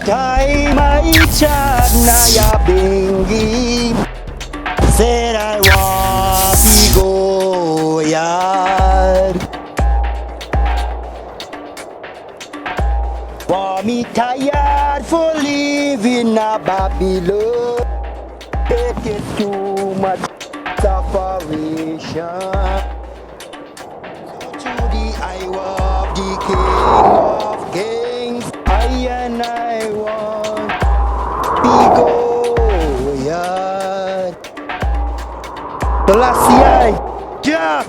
time I chat na ya bingi. Said I want to go yard. For me tired for living a Babylon. It is too much separation. To the eye of the King of Kings, I and I want to go yard. Selassie, Jah,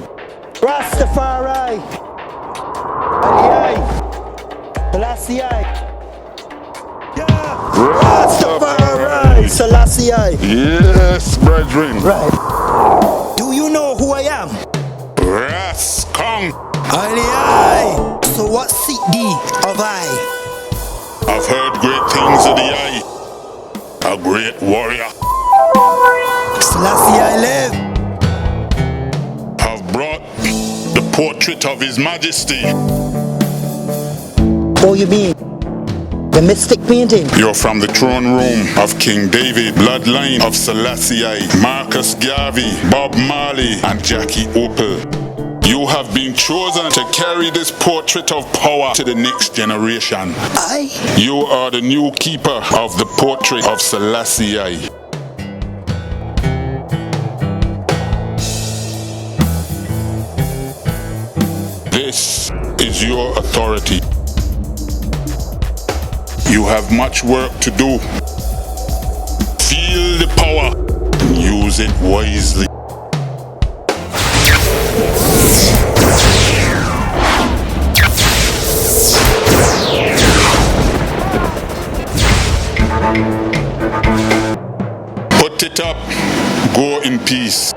Rastafari, Aliyah, Selassie, Jah, Rastafari, Selassie. Yes, brethren. Right. Do you know who I am? Ras Kong. Aliyah. So what seek thee of I? I've heard great things of the eye. A great warrior. Selassie I live. Have brought the portrait of His Majesty. Oh, you mean the mystic painting? You're from the throne room of King David, bloodline of Selassie, Marcus Garvey, Bob Marley, and Jackie Opel. You have been chosen to carry this portrait of power to the next generation. I? You are the new keeper of the portrait of Selassie. This is your authority. You have much work to do. Feel the power and use it wisely. Put it up. Go in peace.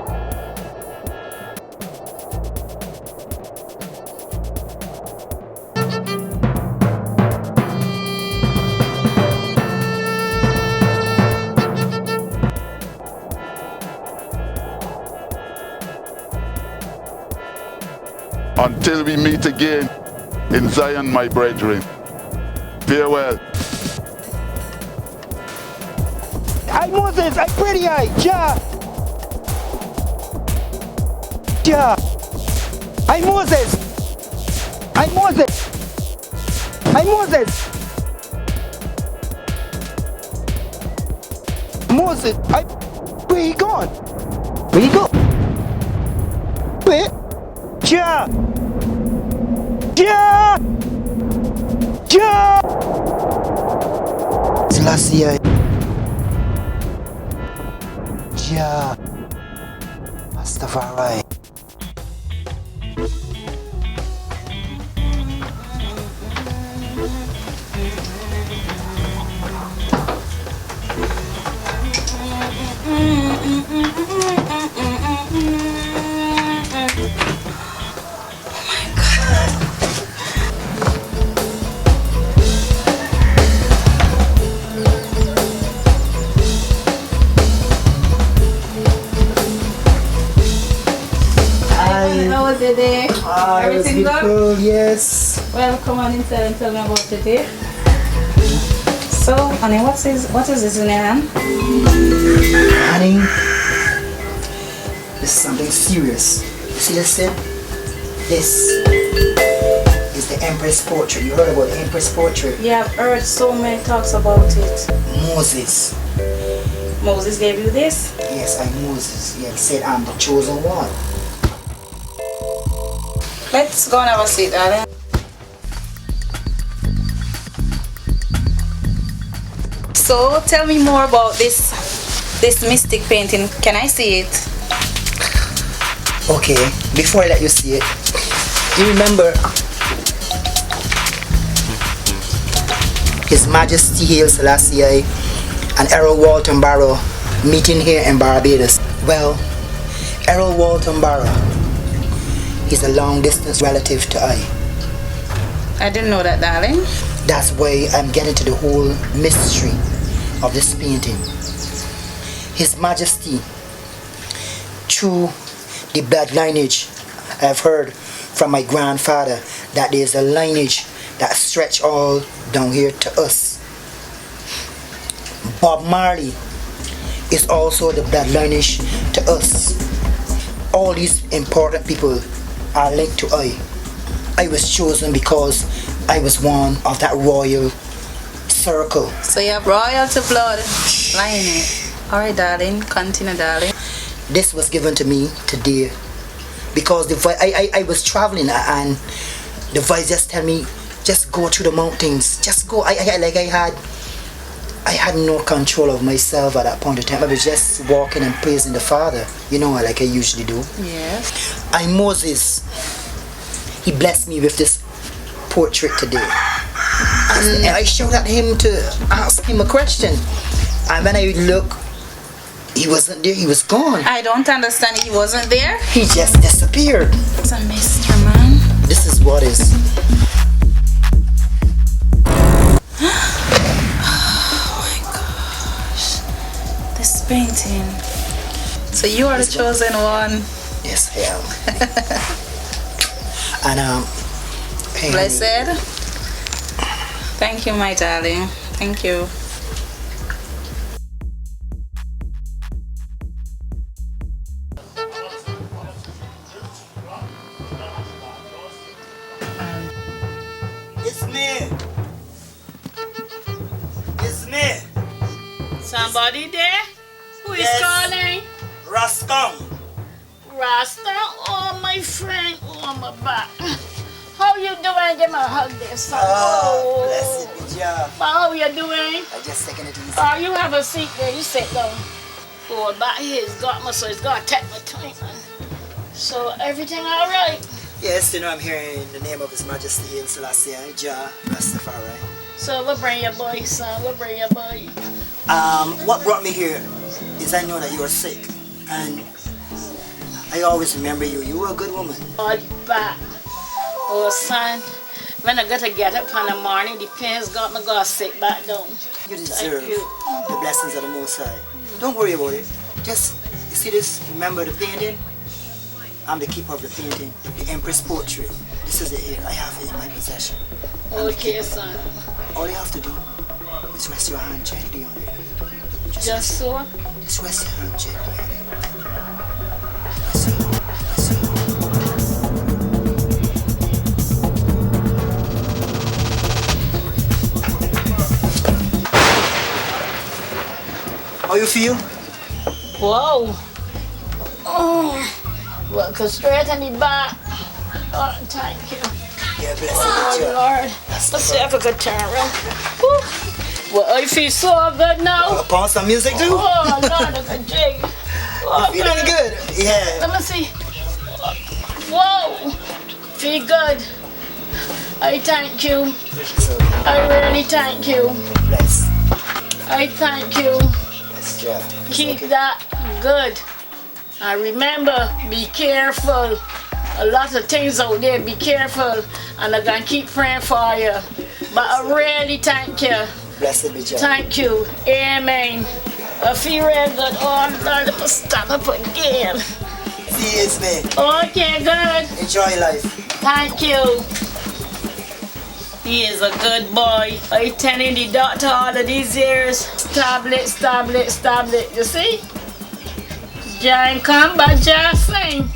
Until we meet again in Zion, my brethren. Farewell. I Moses, I pray thee, I Jah. Jah. I Moses. I Moses. I Moses. Moses, I. Where he gone? Where he go? Where? Jah. Jah. Jah. Selassie. Jah. Rastafari. How was your day? Everything good? Yes. Well, come on inside and tell me about the day. So, honey, what is this in your hand? Honey, this is something serious. You see this thing? This is the Empress portrait. You heard about the Empress portrait? Yeah, I've heard so many talks about it. Moses. Moses gave you this? Yes, I'm Moses. Yeah, he said I'm the chosen one. Let's go and have a seat, darling. So, tell me more about this mystic painting. Can I see it? Okay, before I let you see it, do you remember His Majesty Haile Selassie and Errol Walton Barrow meeting here in Barbados? Well, Errol Walton Barrow is a long distance relative to I didn't know that, darling. That's why I'm getting to the whole mystery of this painting. His Majesty, through the blood lineage, I've heard from my grandfather that there's a lineage that stretch all down here to us. Bob Marley is also the blood lineage to us. All these important people are linked to I. I was chosen because I was one of that royal circle. So you have royalty blood lineage. Alright, darling. Continue, darling. This was given to me today because I was traveling and the voice just tell me, just go through the mountains, just go. I had no control of myself at that point in time. I was just walking and praising the Father, like I usually do. Yes. And Moses, he blessed me with this portrait today. And I showed at him to ask him a question. And when I look, he wasn't there, he was gone. I don't understand. He wasn't there? He just disappeared. It's a mystery, man. This is what is. This painting. So you are the chosen one. Yes, I am. And Blessed. Thank you, my darling. Thank you. It's me. It's me. Somebody there? Who is Yes. calling? Rascom. Rasta? Oh, my friend. Oh, my back. How you doing? Give me a hug there, son. Oh, blessed be Jah. How you doing? I just taking it easy. Oh, you have a seat there. You sit down. Oh, back here has got me, so it's got to take my time. So, everything all right? Yes, I'm here in the name of His Majesty Haile Selassie, Jah Rastafari. So, we'll bring your boy, son. We'll bring your boy. What brought me here is I know that you are sick, and I always remember you. You were a good woman. Oh, back. Oh, son. When I got to get up in the morning, the pains got me got sick back down. You deserve you. the blessings of the Most High. Don't worry about it. Just, you see this, remember the painting? I'm the keeper of the painting, the Empress portrait. This is it here. I have it in my possession. I'm the Okay, keeper. son. All you have to do is rest your hand gently on it. Just so? Just rest your hand gently on it. That's it. That's it. How you feel? Whoa. Oh. Well, cause straight in the back. Oh, thank you. Yeah, bless Oh, you. Lord. Let's see if I could turn around. Whew. Well, I feel so good now. Pause some music too? Oh, Lord, I can jig. Oh, Feeling good? Yeah. Let me see. Whoa. Feel good. I thank you. So, I really thank you. bless. I thank you. Bless Jah. It's Keep okay. that good. And remember, be careful. A lot of things out there, be careful. And I'm going to keep praying for you. But I really thank you. Blessed be Jah. Thank you. Amen. I feel real good. Oh, Lord, let me stand up again. See you, it's me. Okay, good. Enjoy life. Thank you. He is a good boy. I telling the doctor all of these years. Tablet, tablet, tablet. You see? John come, but John sing.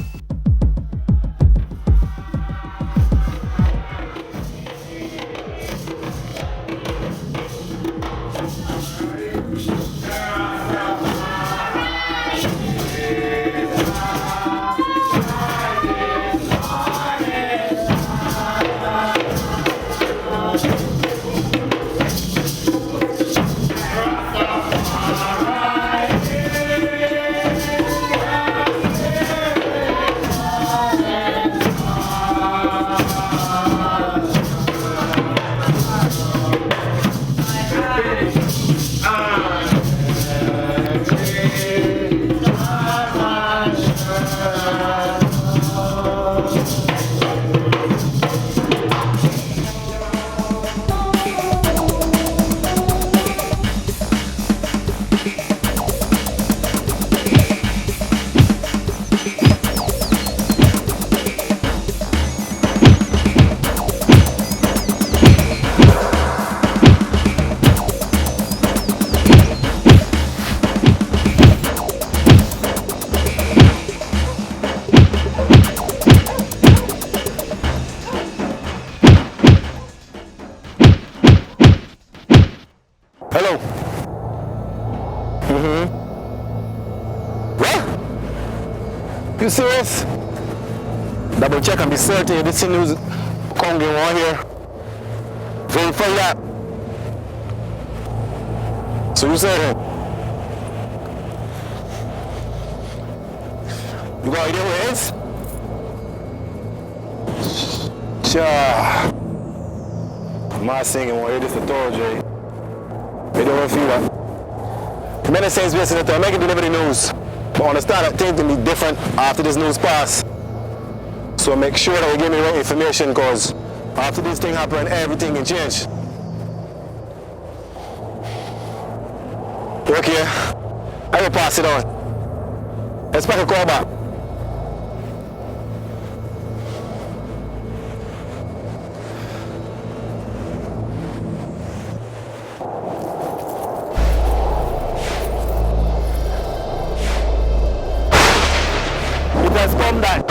You serious? Double check and be certain if this thing is Congo on here. Verify that. So you said it. You got idea where it is? Sure. My singing won't hear this at all, Jay. You don't feel that. Many things we say that I make it deliver the news. But understand that things can be different after this news pass. So make sure that you give me the right information, because after this thing happen, everything can change. Okay, I will pass it on. Expect a call back. It has come that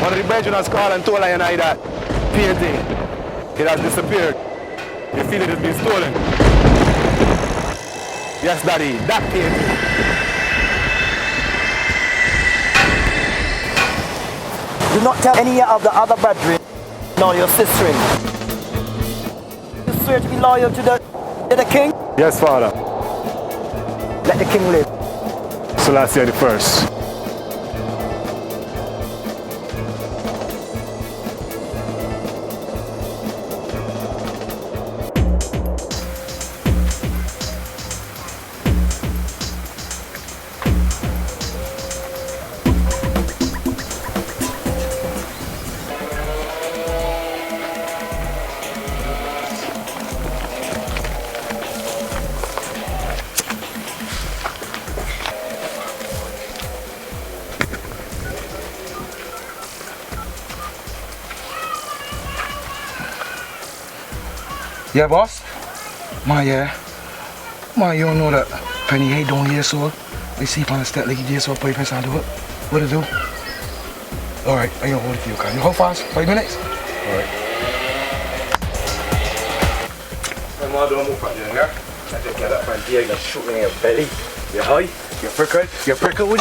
one of the brethren has called and told I and I that painting, it has disappeared. You feel it has been stolen. Yes, Daddy, that painting. Do not tell any of the other brethren, nor your sister. You swear to be loyal to the king? Yes, Father. Let the king live. Selassie the first. Yeah, boss? Yeah. You don't know that Penny ain't down here, so we see if on the step like he did, so pay attention to it. What to do? Alright, I gonna hold it for you, okay? You hold fast? 5 minutes? Alright. My mother don't move out there, yeah? I just get up and here, you're shooting in your belly. You're high, you're prickly, what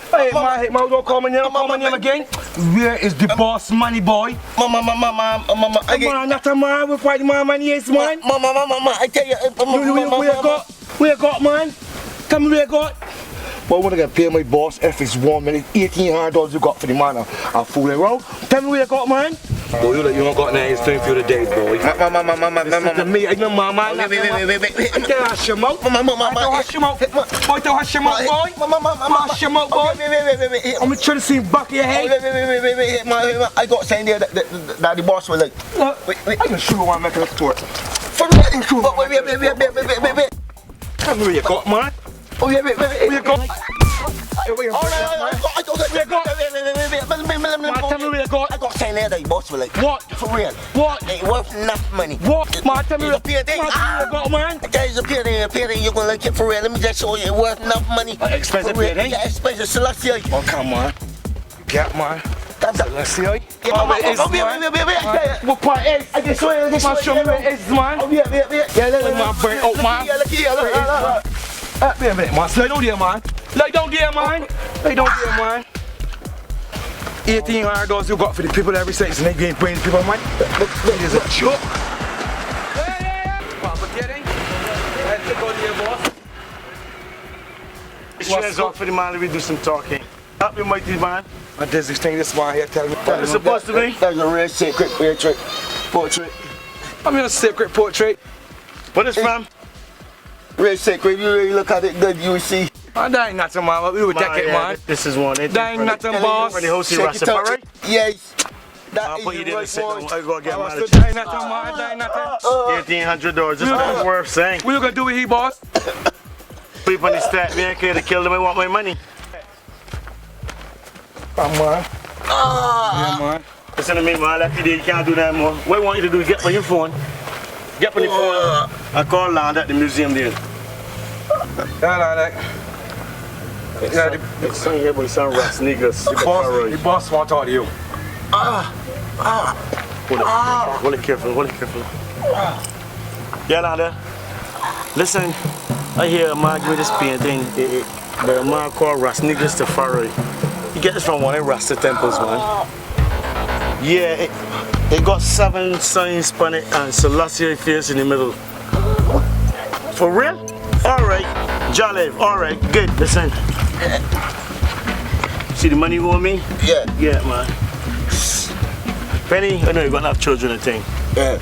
Hey, man, don't call my name again. Where is the boss money, boy? Mama, not a man, we fight man, yes, man. Mama, I tell you, where you got, man? Tell me where you got. But I want to get pay my boss if it's $1 $1,800 you got for the man. I'm fooling around. Tell me where you got, man. Boy, you don't got nothing, it's time for you to date, boy. Listen to me, I know my man. Wait. Don't hush him out. Don't hush him out. Boy, don't hush him out, boy. Hush him out, boy. Wait. I'm trying to see back of your head. Wait. I got saying there that the boss was like, wait. I'm going to show you one making a tour. For real? Wait. Tell me where you got, man. Where you got? Tell me where you got. I got saying there that your boss was like, What? For real. What? Ain't worth enough money. What? Man, tell me where you got, man. There's a painting, you're gonna like it for real. Let me just show you, it's worth enough money. Expensive painting? Yeah, expensive. Selassie. Oh, come on. You got, man. Let's see. What part is? I can show you. Show me where it is, man. Yeah, my brain out, man. Wait a minute, man. Lay down there, man. Lay down there, man. $1,800 you got for the people every section. They ain't paying people, man. It is a joke. What, forgetting? Let's go to your boss. Shares off for the man, we do some talking. Up your mighty man. And there's this thing, this man here, tell me. What is supposed to be? That's a real secret portrait. I'm in a secret portrait. What is from? Real secret, you really look at it good, you will see. Man, that ain't nothing, man. We will take it, man. This is one. That ain't nothing, boss. For the host of Rastafari? Yes. I'll put you there to sit down. I'll go get my That ain't nothing, man. That ain't nothing. $1,800. This is not worth saying. What you gonna do with he, boss? People on the stack, me ain't care to kill them. I want my money. Come on. Yeah, man. Listen to me, man. Like you can't do that more. What I want you to do is get on your phone. Get on your phone. I call land at the museum there. Yeah, It's some here, but some rats niggas. the boss want to talk to you. Hold it careful. Yeah, land there. Listen, I hear a man give me this painting by a man called Rastafari. He gets this from one of the Rasta temples, man. Yeah, it got 7 signs on it and Selassie face in the middle. For real? Alright, Jalev, alright, good. Listen. See the money you owe me? Yeah. Yeah, man. Penny, I know you're gonna have children and thing. Yeah.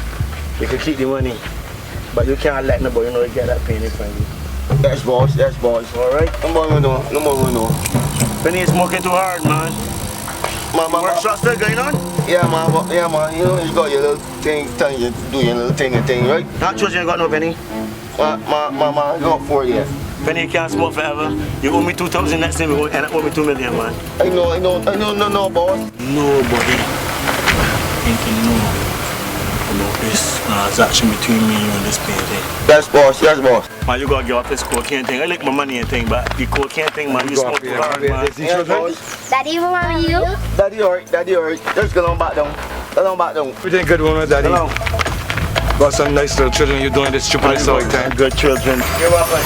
You can keep the money, but you can't let nobody know you get that penny from you. Yes, boss. Yes, boss. Alright? No more we know. No more we know. Penny is smoking too hard, man. Workshop still going on? Yeah, man. Yeah, man. You know, you got your little thing, you do your little thing, right? Not children ain't got no penny. I got 4 years. Penny, you can't smoke forever. You owe me 2,000 next time, you owe me 2 million, man. I know, boss. Nobody thinking no about this transaction between me and this painting. Yes, boss. Yes, boss. Man, you gotta give up this cocaine thing. I like my money and thing, but the cocaine thing, man, you smoke too hard, man. Yeah, boss. Daddy, how are you? Daddy, alright. Daddy, alright. Just go on back down. Go on back down. We did a good one with Daddy. Got some nice little children. You're doing this stupid all the time. Good children. You're welcome.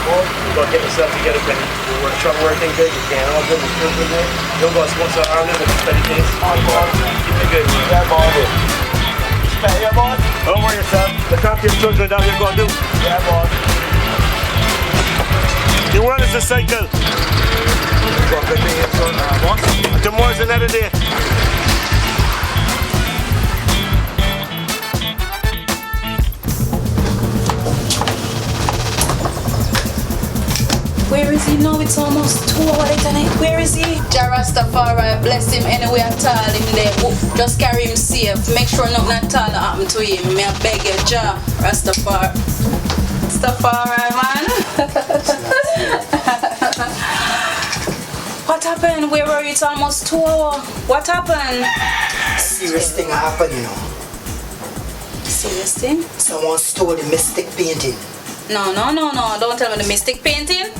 You gotta get yourself together, Penny. You work, try to work things good. You can't all good with children there. You don't go sponsor our limit for 30 days. Keep it good, man. Yeah, boss. Yeah, boss. Don't worry yourself. Look after your children down here gonna do. Yeah, boss. The world is a cycle. Tomorrow's another day. Where is he now? It's almost 2 hours tonight. Where is he? Jah Rastafari, bless him anyway at all. Him there. Just carry him safe. Make sure nothing at all happen to him. Me I beg you, Jah Rastafari. Rastafari, man. What happened? Where were you? It's almost 2 hours. What happened? Serious thing happened, you know. Serious thing? Someone stole the mystic painting. No. Don't tell me the mystic painting.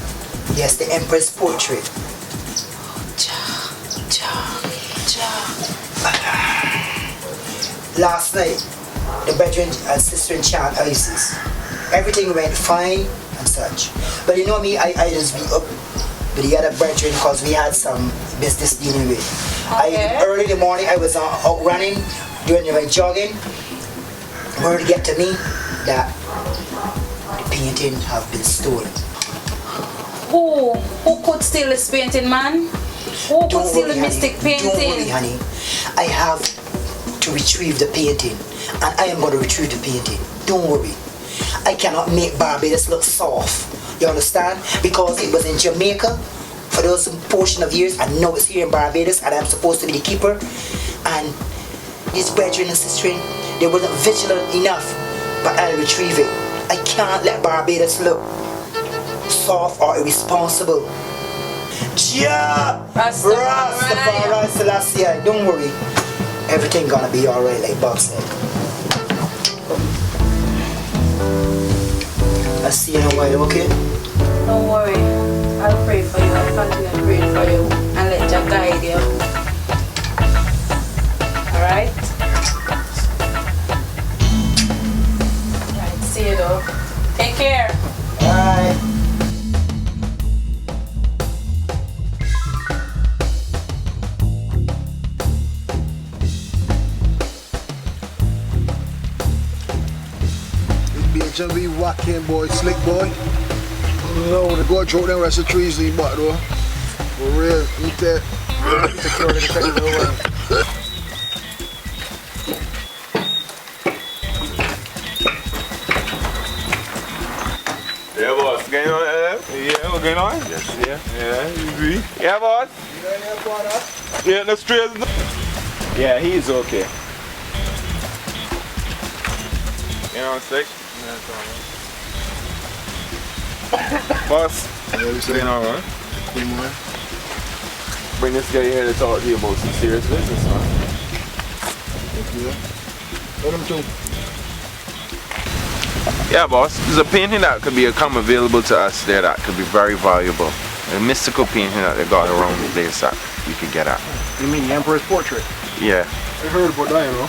Yes, the Empress portrait. Last night, the brethren and sister in chant Isis. Everything went fine and such. But you know me, I just be up with the other brethren because we had some business dealing with. Okay. Early in the morning, I was out running, doing my jogging. Word get to me that the painting have been stolen. Who could steal this painting, man? Who could steal the mystic painting? Don't worry, honey. I have to retrieve the painting, and I am going to retrieve the painting. Don't worry. I cannot make Barbados look soft. You understand? Because it was in Jamaica for those portion of years, and now it's here in Barbados, and I'm supposed to be the keeper. And these brethren and sisters, they wasn't vigilant enough, but I'll retrieve it. I can't let Barbados look soft or irresponsible. Yeah! Rastafari Selassie, don't worry. Everything gonna be alright, like Bob said. I'll see you in a while, okay? Don't worry. I'll pray for you. I'll continue praying for you and let Jah guide you. Alright? Alright, see you though. Take care. Bye. Be whacking boy, slick boy. No, the go through them rest of trees leave back though. For real, eat that. Yeah, boss. Going on, Yeah, we're going on? Yes, yeah, you agree? Yeah, boss. Yeah, no straight. Yeah, he's okay. You know, sick. Boss, yeah, we saying alright. Bring this guy here to talk to you about some serious business, man. Let him too. Yeah, boss. There's a painting that could become available to us there that could be very valuable. A mystical painting that they got around the place that we could get at. You mean the Emperor's portrait? Yeah. I heard about that, you know.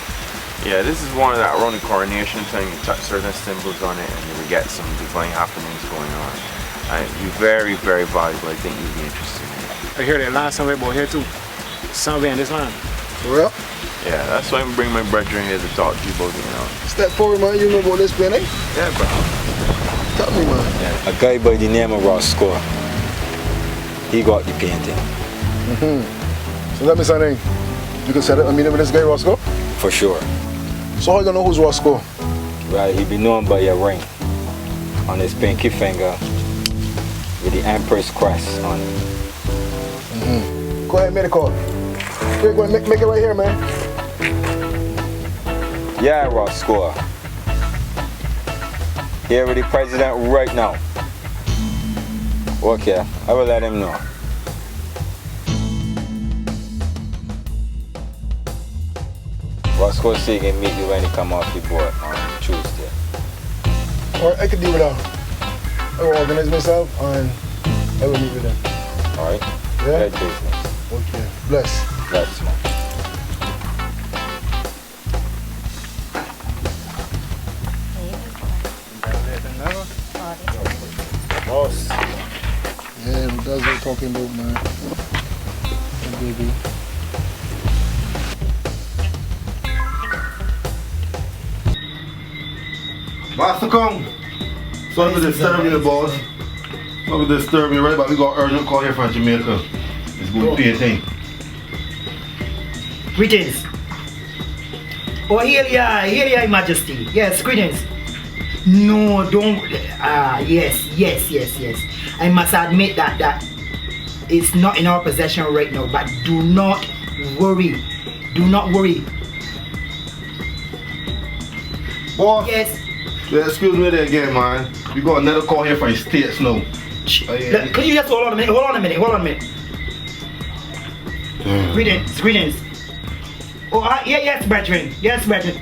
Yeah, this is one of that around the coronation time. You touch certain symbols on it and you will get some divine happenings going on. And it'd be very, very valuable. I think you'd be interested in it. I hear that last time we about here too. Somewhere in this land. For real? Yeah, that's why I'm bringing my brethren here to talk to you about it, you know. Step forward, man. You know about this pen, eh? Yeah, bro. Tell me, man. Yeah, a guy by the name of Roscoe. He got the painting. So let me say name. You can set it. I mean, with this guy Roscoe? For sure. So how you gonna know who's Roscoe? Well, he be known by a ring on his pinky finger with the Empress crest on it. Go ahead, make the call. Here, go ahead, make it right here, man. Yeah, Roscoe. Here with the president right now. Okay, I will let him know. Roscoe say he can meet you when he come off the boat on Tuesday. Or I could deal with that. I will organize myself and I will meet with them. Alright? Yeah? Good business. Okay. Bless. Bless, man. Boss. Yeah, that's what we're talking about, man. Yeah, baby. Master Kong. Sorry to disturb you, boss. Sorry to disturb you, right? But we got urgent call here from Jamaica. It's going to be a thing. Greetings. Oh, here you are, Majesty. Yes, greetings. No, don't. Yes. I must admit that it's not in our possession right now. But do not worry. Do not worry. Boss. Yes. Yeah, excuse me there again, man. We got another call here from the States now. Look, could you just hold on a minute? Greetings. Oh, yes, brethren.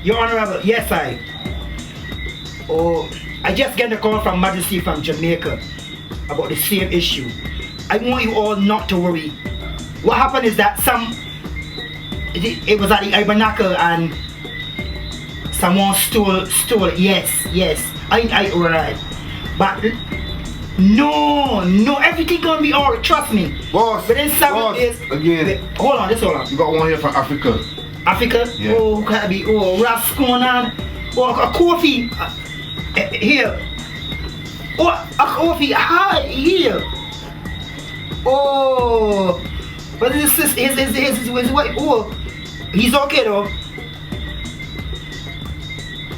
Your Honorable. Yes, I. Oh, I just get a call from Majesty from Jamaica about the same issue. I want you all not to worry. What happened is that it was at the Ibernacle and someone stole it. Yes. I right. But no, everything gonna be alright, trust me. Boss, but in 7 days. Again. Hold on. You got one here from Africa. Africa? Yeah. Oh, can it be? Oh, Rasconan. Oh, a coffee. Here. Oh, a coffee. Hi, here. Oh. But this is his wife. Oh, he's okay though.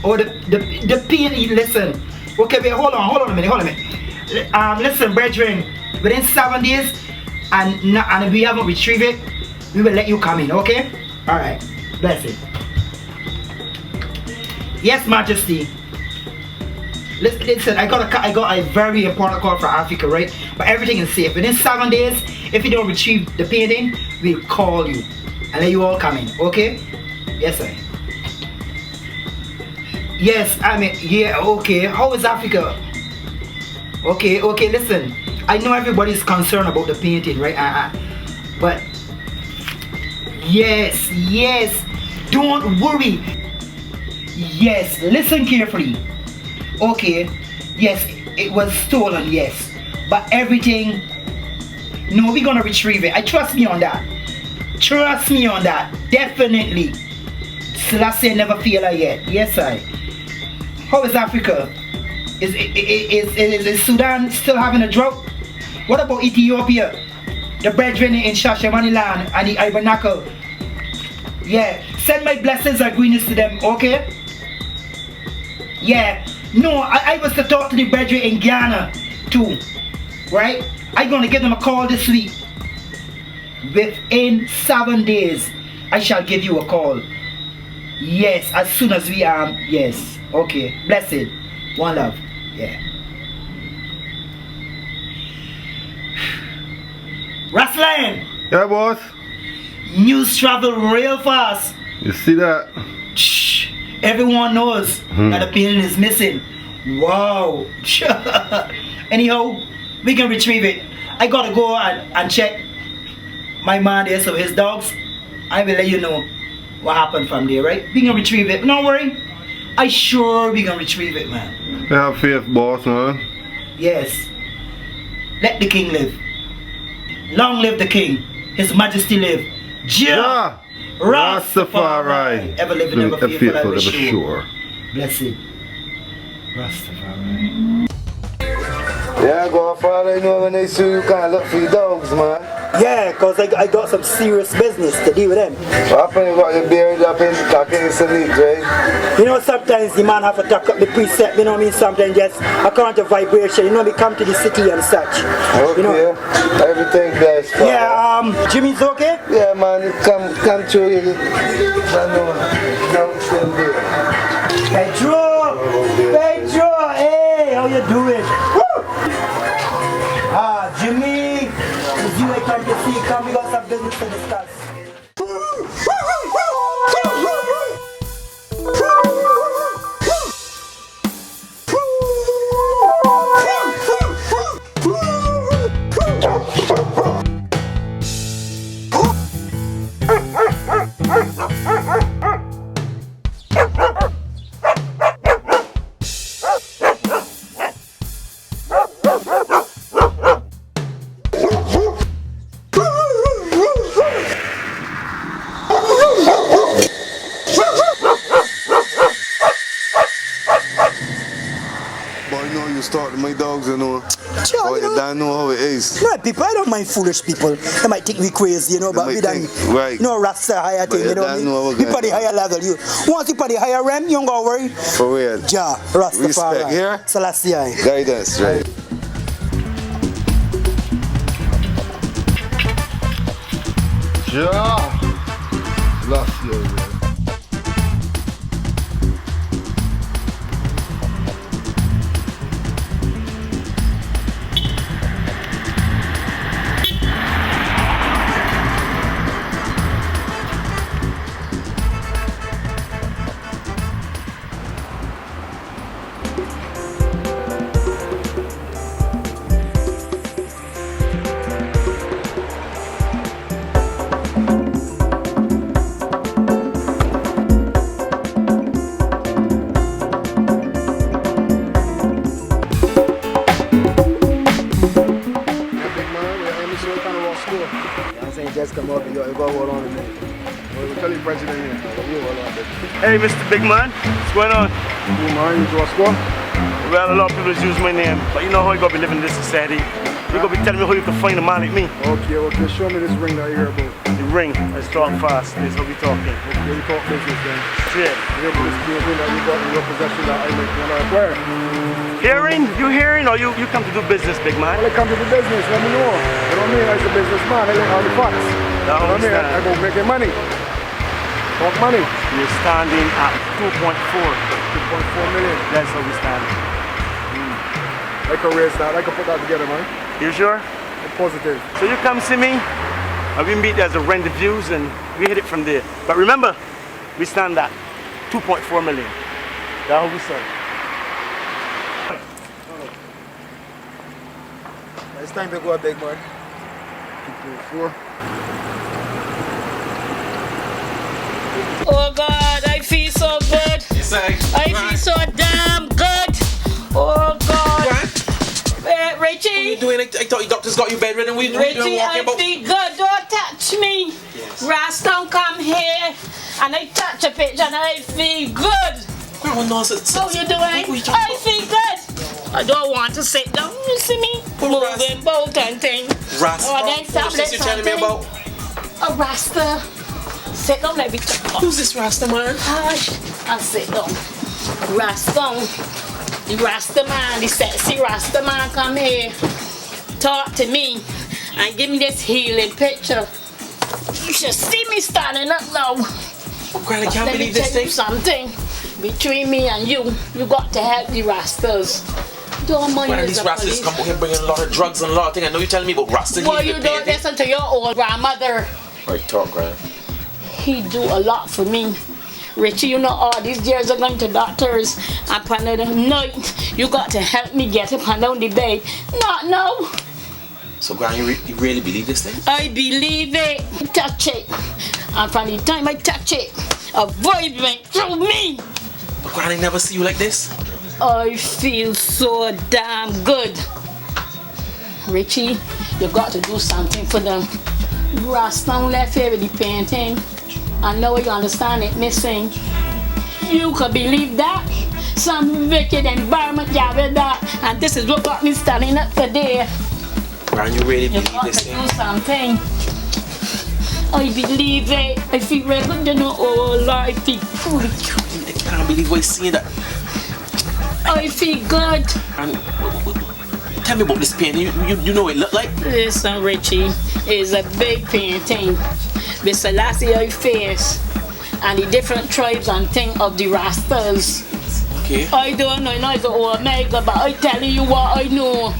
Oh, the pain, listen. Okay, wait, hold on a minute. Listen, brethren, within 7 days, and if we haven't retrieved it, we will let you come in, okay? Alright, bless it. Yes, Majesty. Listen, I got a very important call from Africa, right? But everything is safe. Within 7 days, if you don't retrieve the painting, we'll call you and let you all come in, okay? Yes, sir. Yes, I mean, yeah, okay. How is Africa? Okay, listen. I know everybody's concerned about the painting, right? But yes. Don't worry. Yes, listen carefully. Okay, yes, it was stolen, yes. But everything, no, we're gonna retrieve it. Trust me on that. Definitely. Selassie never failed yet. Yes, I. How is Africa? Is Sudan still having a drought? What about Ethiopia? The brethren in Shashamaniland and the Ibernacle. Yeah, send my blessings and greetings to them, okay? Yeah, no, I was to talk to the brethren in Ghana too, right? I'm gonna give them a call this week. Within 7 days, I shall give you a call. Yes, as soon as we yes. Okay, blessed. One love. Yeah. Raslan! Yeah, boss. News travel real fast. You see that? Shh. Everyone knows that the painting is missing. Wow. Anyhow, we can retrieve it. I gotta go and check my man there, so his dogs, I will let you know. what happened from there, right? We gonna retrieve it. Don't worry. I sure we gonna retrieve it, man. I have faith, boss, man. Yes. Let the king live. Long live the king. His majesty live. Jah Rastafari. Ever living, ever faithful, ever sure. Blessed. Rastafari. Yeah, Godfather, you know when they see you can't look for your dogs, man. Yeah, cause I got some serious business to deal with them. What happened you got your beard up in talking in sleep, right? You know, sometimes the man have to talk up the precept, you know what I mean? Sometimes just account of vibration. You know, we come to the city and such. Okay, you know? Everything best. Father. Yeah, Jimmy's okay? Yeah, man, come through here. Pedro! Pedro! Hey, how you doing? Woo! Jimmy, it's you I come to see. Come, we got some business to discuss. Talk to my dogs, you know. Oh, you don't know how it is. No, people, I don't mind foolish people. They might think we crazy, you know, but we don't. Right. You know, Rasta higher thing, you know what I mean? People at the higher level, you. Once you at the higher realm, you don't go worry. For real. Jah Rastafari. Respect, here. Selassie. Guidance, right. Jah Selassie. Just come up and you go hold on a minute. We'll tell you president here. You hold on a bit. Hey, Mr. Big Man, what's going on? You man, you draw score? Well, a lot of people use my name, but you know how you gotta be living in this society. You gotta be telling me how you can find a man like me. Okay, show me this ring that you hear about. The ring, let's talk fast. This is how we talking. Okay, we talk business then. Straight. You have this ring that you got in your possession that I make you wanna acquire. Hearing? You hearing or you come to do business, big man? Well, I come to do business, let me know. You know what I mean? As a businessman, I like all the facts. You know what I mean? I go making money. Talk money. You're standing at 2.4. 2.4 million. That's how we stand. I can raise that. I can put that together, man. You sure? I'm positive. So you come see me, and we meet as a rent the views, and we hit it from there. But remember, we stand at 2.4 million. That's how we stand. It's time to go, big man. 2.4. Oh God, I feel so good. I feel so damn good. Oh God. Richie. What are you doing? I thought your doctor's got you bedridden. We Richie, doing walking I about. feel good. Don't touch me. Yes. Raston come here and I touch a pitch and I feel good. Oh, nonsense. How you doing? I feel good. I don't want to sit down. You see me moving boat and thing. Rasta. Oh, then What's this you're telling me about? A Rasta. Sit down, let me talk. Who's this Rasta man? Hush. I'll sit down. Rasta. The Rasta man, the sexy Rasta man come here. Talk to me and give me this healing picture. You should see me standing up now. Oh, Granny, can't Let believe me this tell thing. you something. Between me and you got to help the Rastas. Don't mind Granny, these Rastas come out here bringing a lot of drugs and a lot of things. I know you're telling me about Rasta. Well, you don't listen to your old grandmother. Right, talk, Granny. He do a lot for me. Richie, you know all these years of going to doctors and pan the night. You got to help me get up and down the bed. Not now. So, Gran, you really believe this thing? I believe it. Touch it. And from the time I touch it, a vibe went through me. But Gran, I never see you like this. I feel so damn good. Richie, you got to do something for them. Raston left here with the painting. I know you understand it missing. You could believe that? Some wicked environment gathered that. And this is what got me standing up today. Gran, you really You believe got this to thing? do something. I believe it. I feel real good, you know. Oh Lord, I feel good. I can't believe I see that. I feel good. And tell me about this painting. You know what it look like? Listen, Richie, it's a big painting with Selassie face and the different tribes and things of the Rastas. Okay. I don't know, it's the Omega, but I tell you what I know.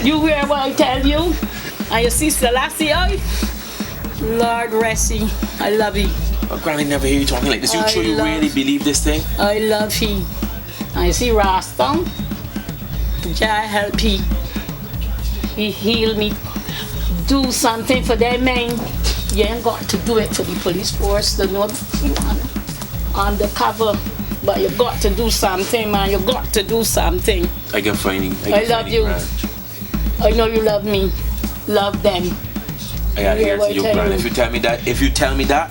You hear what I tell you? And you see Selassie, Lord rest you. I love you. But Gran, I never hear you talking like this. You I sure you love- really believe this thing? I love you. And you see Rasta? Jah help he. He heal me. Do something for them men. You ain't got to do it for the police force. They're not undercover. But you got to do something, man. You got to do something. I can find you. I love you. I know you love me. Love them. I gotta hear it what from you, I tell Gran. you. If you tell me that,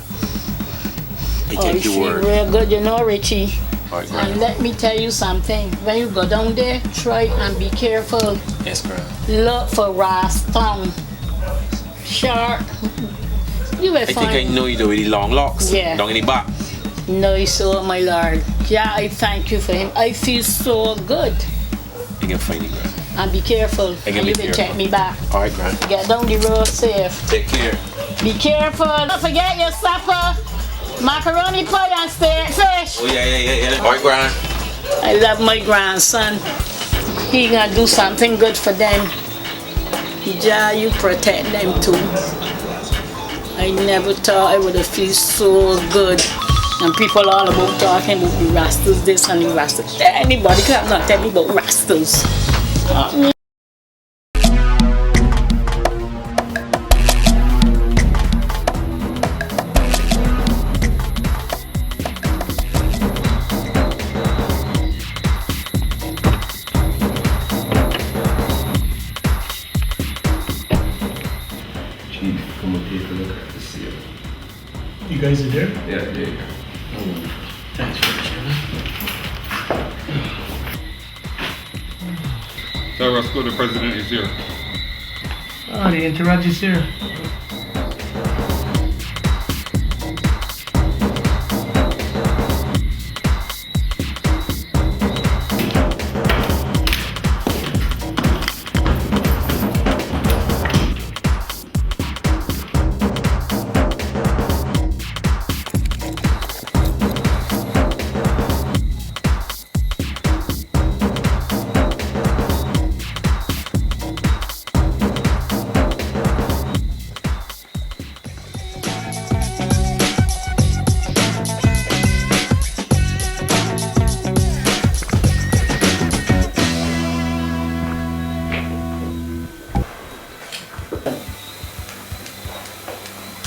I take your feel word. real good, you know, Richie. Alright, Gran. And let me tell you something. When you go down there, try and be careful. Yes, Gran. Look for Raston. Sharp. You will I find. think I know you do with the long locks. Yeah. Down in the back. Nice, so my lord. Yeah, I thank you for him. I feel so good. I can find you, Gran. And be careful. I can And be you will careful. check me back. Alright, Gran. Get down the road safe. Take care. Be careful. Don't forget your supper. Macaroni pie and steak fish. Oh, yeah. Alright, Gran. I love my grandson. He gonna do something good for them. Jah, you protect them too. I never thought I would have feel so good. And people all about talking about the Rastas, this and the Rastas. Anybody can not tell me about Rastas. Chief, come and take a look at the seal. You guys are there? Yeah, there you go. Thanks for Sir Roscoe, the president is here. Oh, the entourage is here.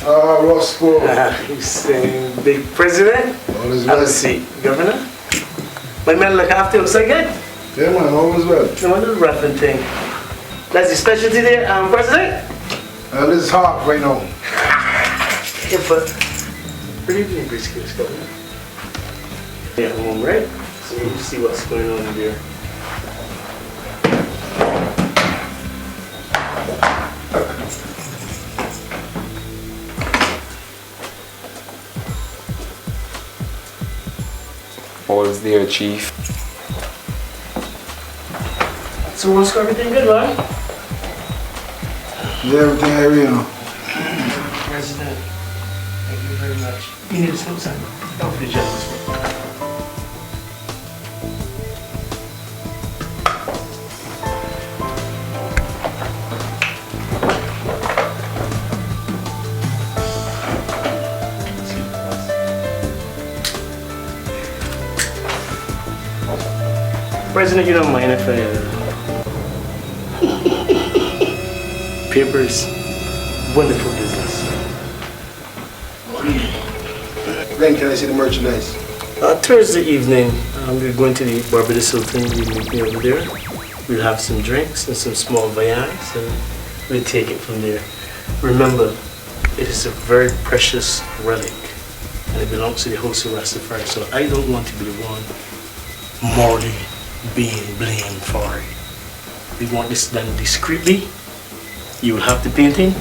Roscoe. He's saying big president. All is Have well. a seat, Governor. My man look after you, so good? Yeah, man, all is well. No wonder rapping thing. That's the specialty there, President? This is hot right now. Yeah, but good evening, Briscoe's Governor. Yeah, home, right? So we'll see what's going on here. All's there, Chief. So what's everything good, right? Yeah, everything I read now. President, thank you very much. You need to slow down. Don't be jealous. President, you don't mind if I papers. Wonderful business. When can I see the merchandise? Thursday evening, we're going to the Barbados Hilton. You meet me over there. We'll have some drinks and some small viands, and we'll take it from there. Remember, it is a very precious relic, and it belongs to the host of Rastafari. So I don't want to be the one morally being blamed for it. We want this done discreetly. You will have the painting.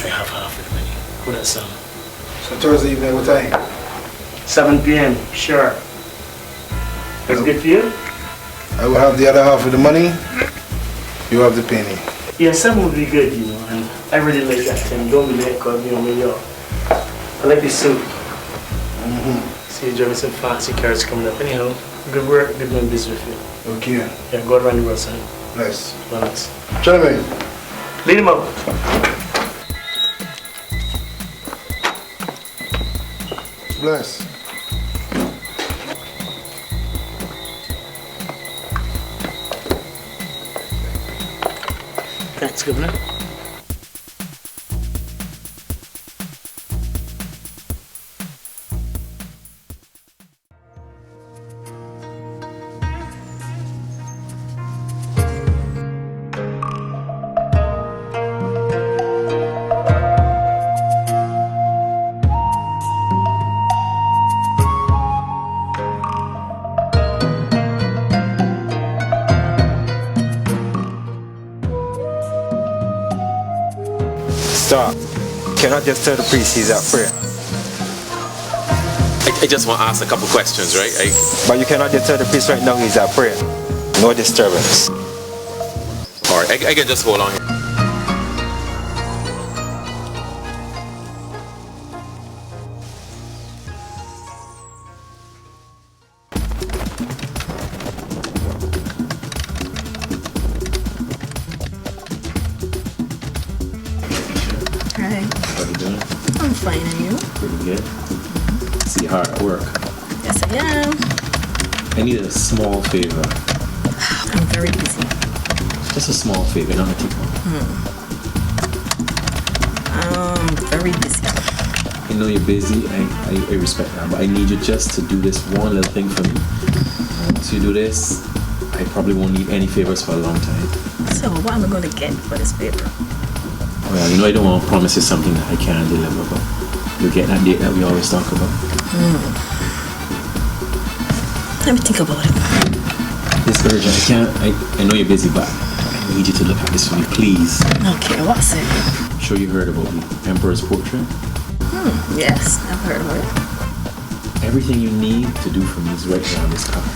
I have half of the money. How that sound? So Thursday evening, what time? 7 p.m. Sure. That's good for you? I will have the other half of the money. You have the painting. Yeah, 7 would be good, you know, and I really like that 10. Don't be late, cause you know me, yo. I like this suit. See you driving some fancy cars coming up. Anyhow, good work, good doing business with you. Okay. Yeah, go around the world, son. Nice. Nice. Gentlemen. Lead him up. Bless. Thanks, Governor. Stop. Cannot just tell the priest he's at prayer. I just want to ask a couple questions, right? But you cannot just tell the priest right now he's at prayer. No disturbance. Alright, I can just hold on here. Hi. How you doing? I'm fine, and you? Pretty good. See you hard at work. Yes, I am. I need a small favor. I'm very busy. Just a small favor, not a big one. I'm very busy. I know you're busy. I respect that, but I need you just to do this one little thing for me. And once you do this, I probably won't need any favors for a long time. So, what am I going to get for this paper? Well, you know I don't want to promise you something that I can't deliver, but you'll get that date that we always talk about. Let me think about it. It's urgent. I know you're busy, but I need you to look at this for me, please. Okay, what's it? I'm sure you heard about the Emperor's portrait. Yes, I've heard about it. Everything you need to do for me is right here on this card.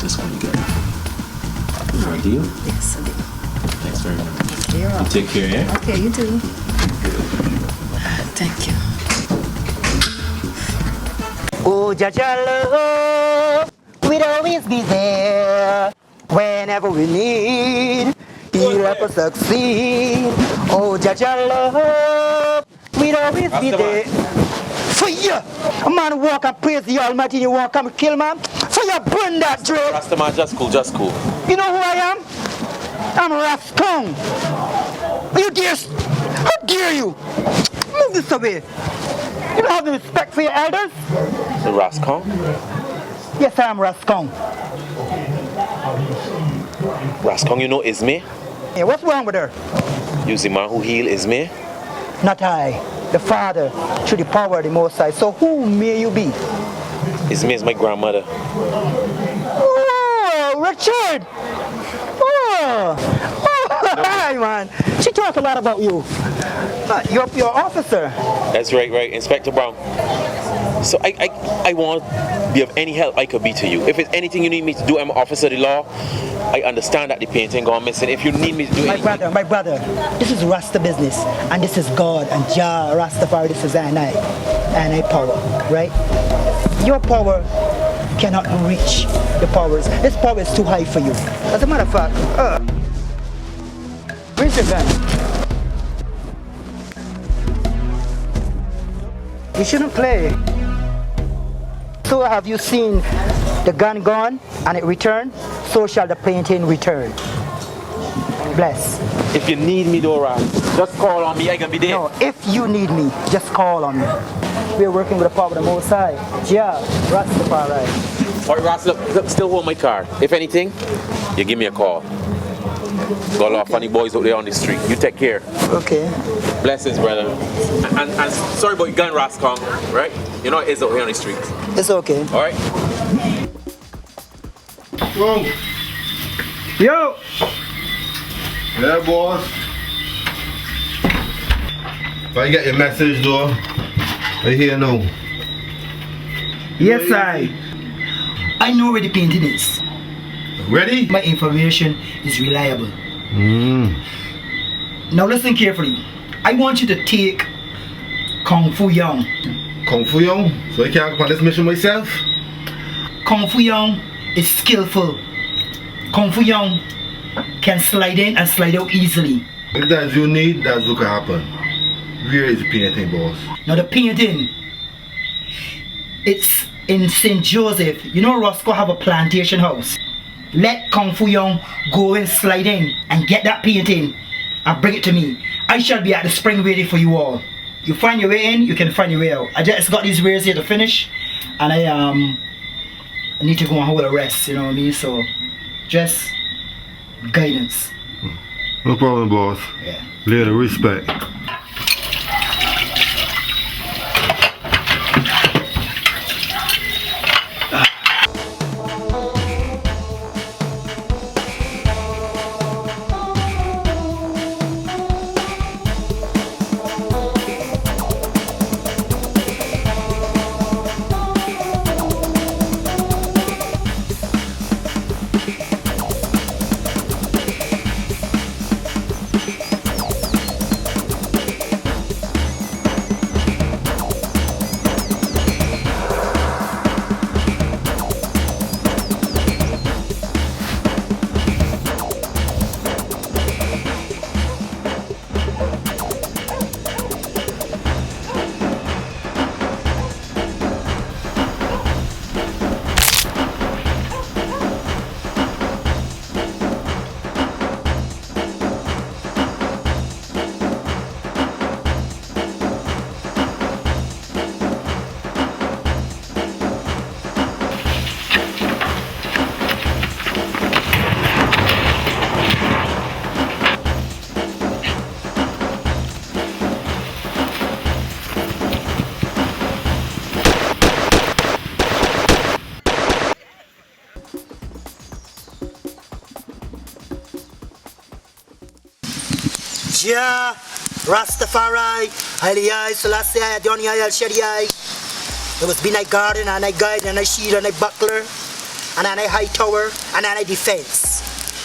Just want to get it for me. Is that a deal? Yes, I do. Thanks very much. Okay, you're You welcome. take care, yeah? Okay, you too. Thank you. Oh, Jaja love, we'll always be there whenever we need. He'll help us succeed. Oh, Jaja love, we'll always be there. For you, a man walk and praise the Almighty, you want to come and kill man? So you burn that dread. Rastaman, just cool, just cool. You know who I am? I'm Raskong. You dare? How dare you? Move this away. You don't have the respect for your elders? The Raskong? Yes, I am Raskong. Raskong, you know Ismay? Yeah, what's wrong with her? You the man who healed Ismay? Not I, the Father, through the power of the Most High. So who may you be? Ismay is my grandmother. Oh, Richard! Oh, hi, man. She talked a lot about you. Your officer. That's right, Inspector Brown. So I want to be of any help I could be to you. If it's anything you need me to do, I'm an officer of the law. I understand that the painting gone missing. If you need me to do anything... My brother, this is Rasta business, and this is God, and Jah Rastafari, this is I power, right? Your power cannot reach the powers. This power is too high for you. As a matter of fact, where's your gun? You shouldn't play. So have you seen the gun gone and it returned? So shall the painting return. Bless. If you need me though, Ras, just call on me, I can be there. No, if you need me, just call on me. We're working with the power of the Most High. Yeah, Rastafari. Alright, Ras, look, still hold my car. If anything, you give me a call. Got a lot of funny boys out there on the street. You take care. Okay. Blessings, brother. And sorry about your gun, Rascom, right? You know it is out here on the street. It's okay. Alright? Wrong. Yo! Yeah, boss. If I get your message, though, I hear now. Yes, I know where the painting is. Ready? My information is reliable. Now listen carefully. I want you to take Kung Fu Young. Kung Fu Young? So I can't complete this mission myself? Kung Fu Young is skillful. Kung Fu Young can slide in and slide out easily. If that's you need, that's what can happen. Where is the painting, boss? Now the painting, it's in St. Joseph. You know Roscoe have a plantation house. Let Kung Fu Young go and slide in and get that painting and bring it to me. I shall be at the spring waiting for you all. You find your way in, you can find your way out. I just got these wares here to finish, and I need to go and hold a rest, you know what I mean? So just guidance. No problem, boss. Yeah. Little respect. Jah, Rastafari, Haile Selassie, Adonai El Shaddai. There was been a garden and a guide and a shield and a buckler and a high tower and a defense.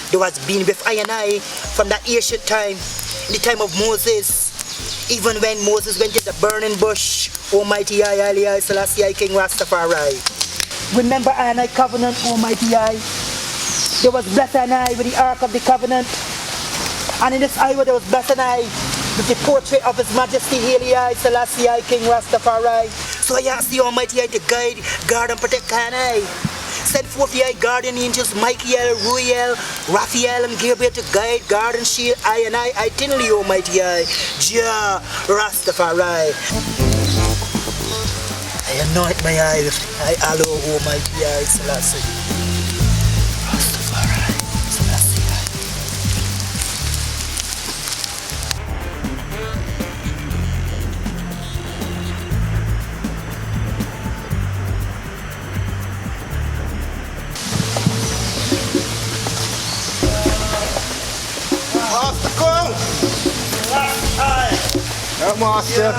There was been with I and I from that ancient time, in the time of Moses. Even when Moses went to the burning bush, Almighty I, Haile Selassie, King Rastafari. Remember I and I covenant, Almighty I. There was blessed and I with the Ark of the Covenant. And in this hour there was blessed and I with the portrait of His Majesty Haile Selassie, King Rastafari. So I ask the Almighty I to guide, guard and protect I. Send forth the guardian angels Michael, Ruel, Raphael and Gabriel to guide, guard and shield I and I itinerary, Almighty I, Jah Rastafari. I anoint my eye with I aloe, Almighty I, Selassie. Rastafari, Selassie. Master.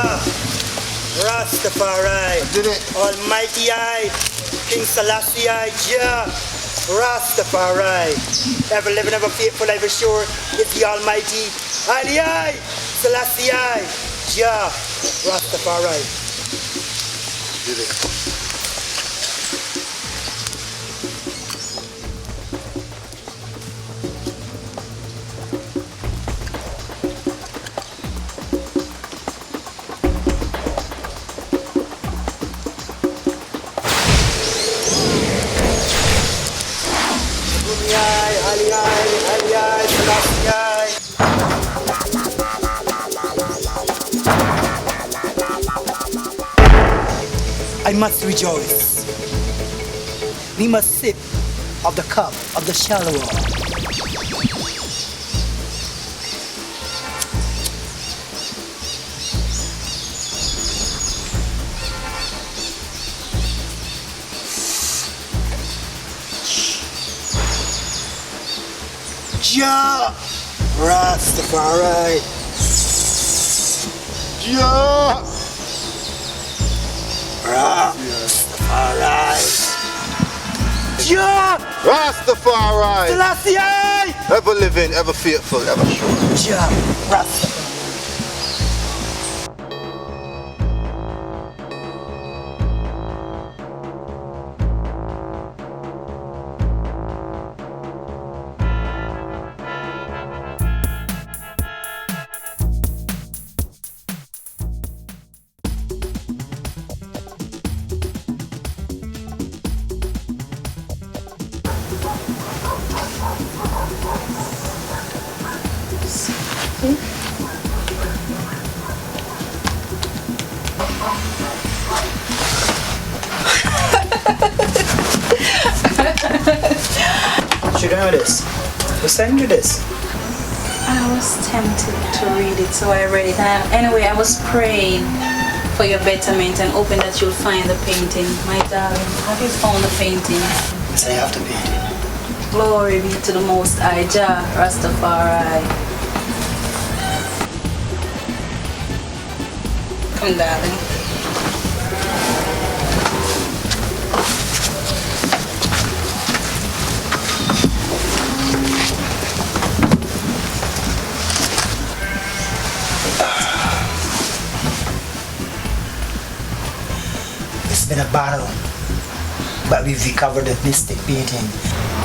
Rastafari. Did it. Almighty I, King Selassie I, Jah Rastafari. Ever living, ever faithful, ever sure, is the Almighty Haile Selassie I, Jah Rastafari. Did it. I must rejoice. We must sip of the cup of the shallow. Jah Rastafari. Jah Rastafari. Jah Rastafari. Selassie. Ever living, ever faithful, ever sure. Jah Rastafari. Should I know this? Who sent you this? I was tempted to read it, so I read it. And anyway, I was praying for your betterment and hoping that you'll find the painting. My darling, have you found the painting? Yes, I have the painting. Glory be to the Most High, Jah Rastafari. Come, darling. It's been a battle, but we've recovered the mystic painting.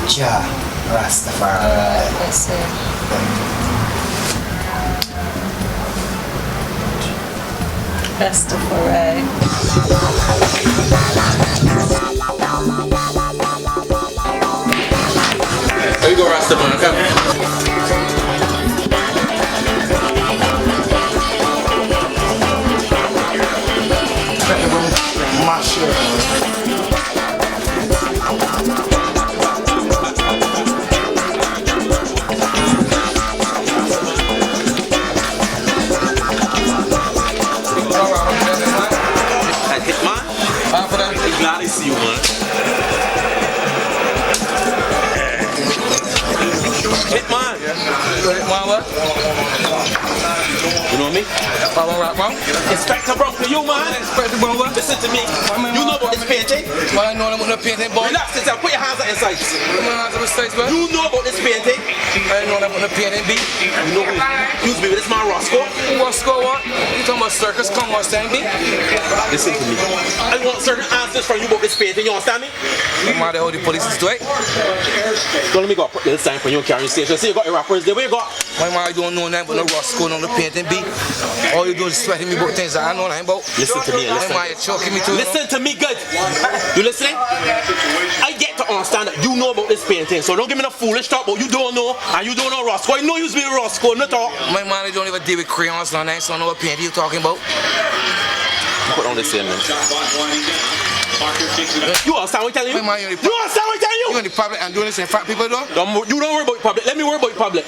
Jah Rastafari. That's it. Rastafari. There you go, Rastafari. Come. Glad to see you, man. Hitman. Hitman what? You know me? Inspector Brown to you, man. Inspector Brown what? Listen to me. You know about this painting? Well, I know about the painting, boy. Relax yourself. Put your hands on your sides. Put my hands on my sides, boy. You know about this painting? I know about the painting, B. You know who? Excuse me, this man Roscoe. Roscoe what? You talking about circus? Come on, stand, B. Listen to me. I want certain answers from you about this painting. You understand me? No matter how the police is doing. Don't let me go put this sign for you carrying station. See, you got your rappers there. Where you got? My man, I don't know nothing about no Roscoe, no painting, B. All you do is sweating me about things that I know nothing about. Listen to me. Listen. My man, you're choking me too. Listen to me good. You listening? I get to understand that you know about this painting, so don't give me no foolish talk about you don't know and you don't know Roscoe. I know you be Roscoe, no talk. My man, I don't even deal with crayons, no nice, so I know what painting you talking about. Put on this here, man. You understand what I'm telling you? My man, you understand what I'm telling you? You in the public and doing this in front of people, though? You don't worry about the public. Let me worry about the public.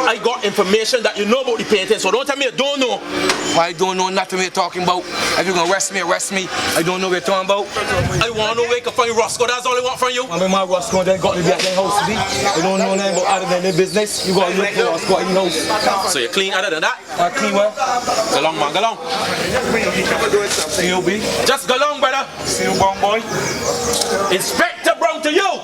I got information that you know about the painting, so don't tell me you don't know. I don't know nothing you're talking about. If you're gonna arrest me, arrest me. I don't know what you're talking about. I want to know where you can find Roscoe. That's all I want from you. I mean, my Roscoe, they got to be at their house, B. I don't know nothing about other than their business. You got to look for Roscoe at your house. So you're clean other than that? I clean what? Go long, man, go long. See you, B. Just go long, brother. See you, brown boy. Inspector Brown to you.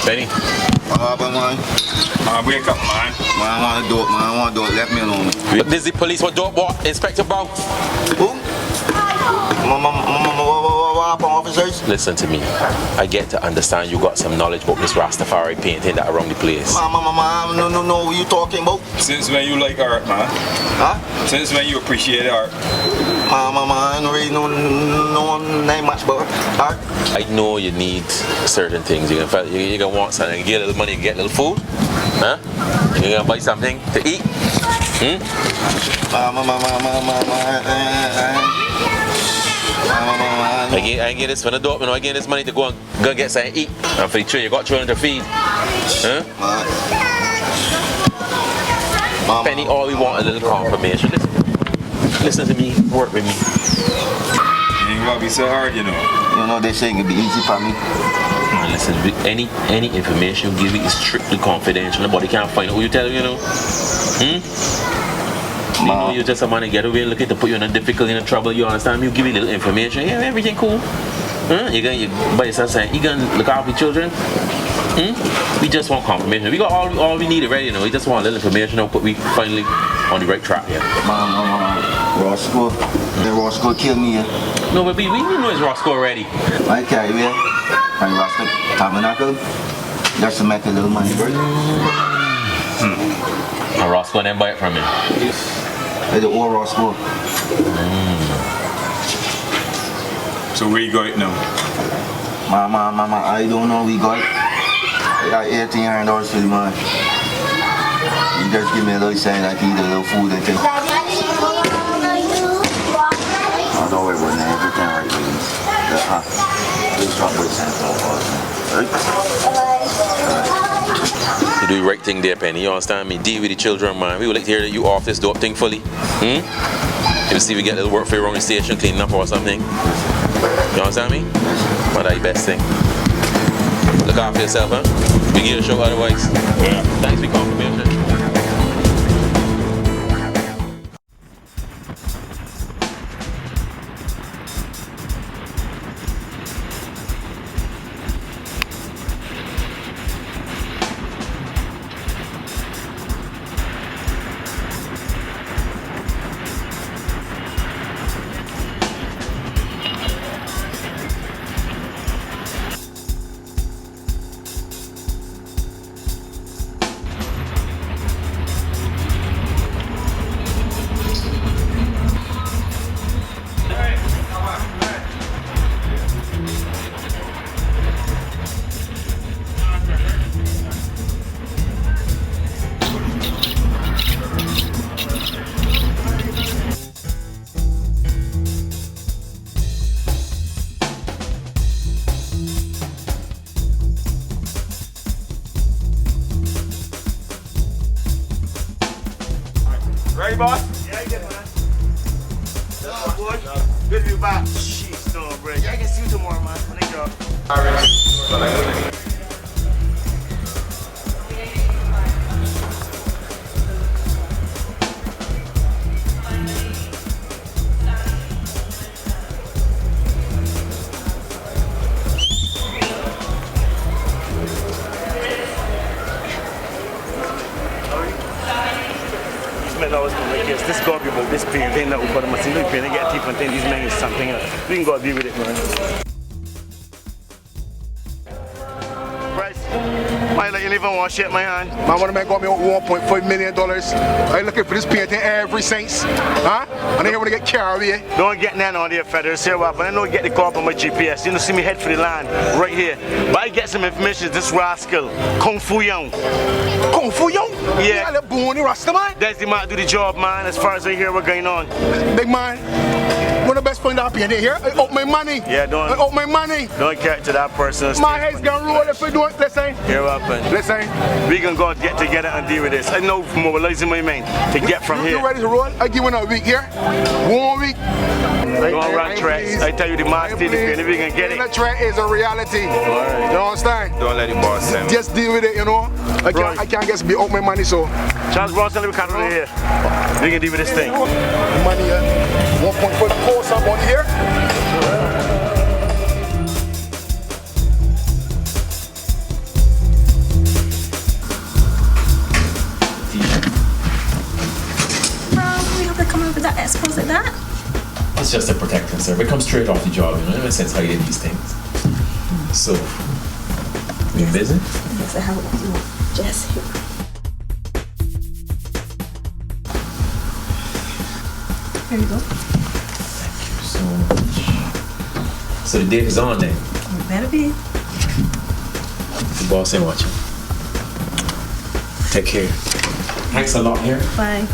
Benny. What happened, man? Wake up, man. Man, I want to do it, man. I want to do it. Let me alone. This is the police. What dope, what? Inspector Brown. Who? Officers? Listen to me. I get to understand you got some knowledge about this Rastafari painting that around the place. No, what you talking about? Since when you like art, man? Huh? Since when you appreciate art? I don't really know that much about art. I know you need certain things. You're gonna want something. You get a little money, you get a little food. Huh? You're gonna buy something to eat. I get this for the dope, you know, I get this money to go and get something to eat. And for the children, you got children to feed. Huh? Penny, all we want a little confirmation. Listen to me, work with me. You ain't gonna be so hard, you know. You know, they say it can be easy for me. Listen, any information you give me is strictly confidential. Nobody can find out who you tell you know. You know, you're just a man to get away looking to put you in a difficulty, in a trouble. You understand me? You give me a little information. Yeah, everything cool. You by yourself saying, you gonna look out for children? We just want confirmation. We got all we need already, you know. We just want a little information and put we finally on the right track here. Roscoe. The Roscoe killed me here. No, but we know it's Roscoe already. I carry here. And Roscoe Tabernacle. Just to make a little money, bro. And Roscoe and then buy it from him. The old Roscoe. So where you got it now? Mama, I don't know. We got $1,800 for the man. You just give me a little sign like eat a little food and things. Oh, don't worry about that. Everything right with this chocolate You do the right thing there, Penny. You understand me? Deal with the children, man. We would like to hear that you off this dope thing fully. You see we get a little work for you around the station, cleaning up or something. You understand me? But that's the best thing. Look after yourself, huh? We can get a show otherwise. Yeah. Thanks for confirmation. Ready, boss? Yeah, I get it, man. Good to be back. Jeez, no, bro. Yeah, I can see you tomorrow, man. Thank you. This gotta be about this pain thing that we got to see. Look, pain, they get teeth and things. These men is something else. We can go deal with it, man. Price, man, like you even want shit, my hand. Man, one of them got me $1.5 million. I looking for this painting every since. Huh? And they want to get carried away. Don't get none on there, Federal. Say what? But I don't get the call on my GPS. You know, see me head for the land right here. But I get some information. This rascal, Kung Fu Young. Kung Fu Young? Yeah. That boy, Rasta man. That's the man do the job, man. As far as I hear what's going on. Big man. One of the best points up here. Here, I owe my money. Yeah, don't. I owe my money. Don't get to that person. My head's gonna roll if we don't. Listen. Here what happened. Listen. We can go get together and deal with this. I know mobilizing my men to get from here. You ready to roll? I give you a week here. 1 week. Don't run tracks. I tell you the master the pain. If we can get it. The track is a reality. Right. You understand? Don't let the boss send me. Just deal with it, you know. I can't get to be out my money, so. Charles Bronson, we can't over here. We can deal with this thing. Money here. 1.5 course up on here. We have to come up with that expose like that. It's just to protect himself. It comes straight off the job, you know, in a sense hiding these things. So, you busy? Yes, I have you. Just here. Here you go. Thank you so much. So the date is on then? You better be. The boss ain't watching. Take care. Thanks a lot here. Bye.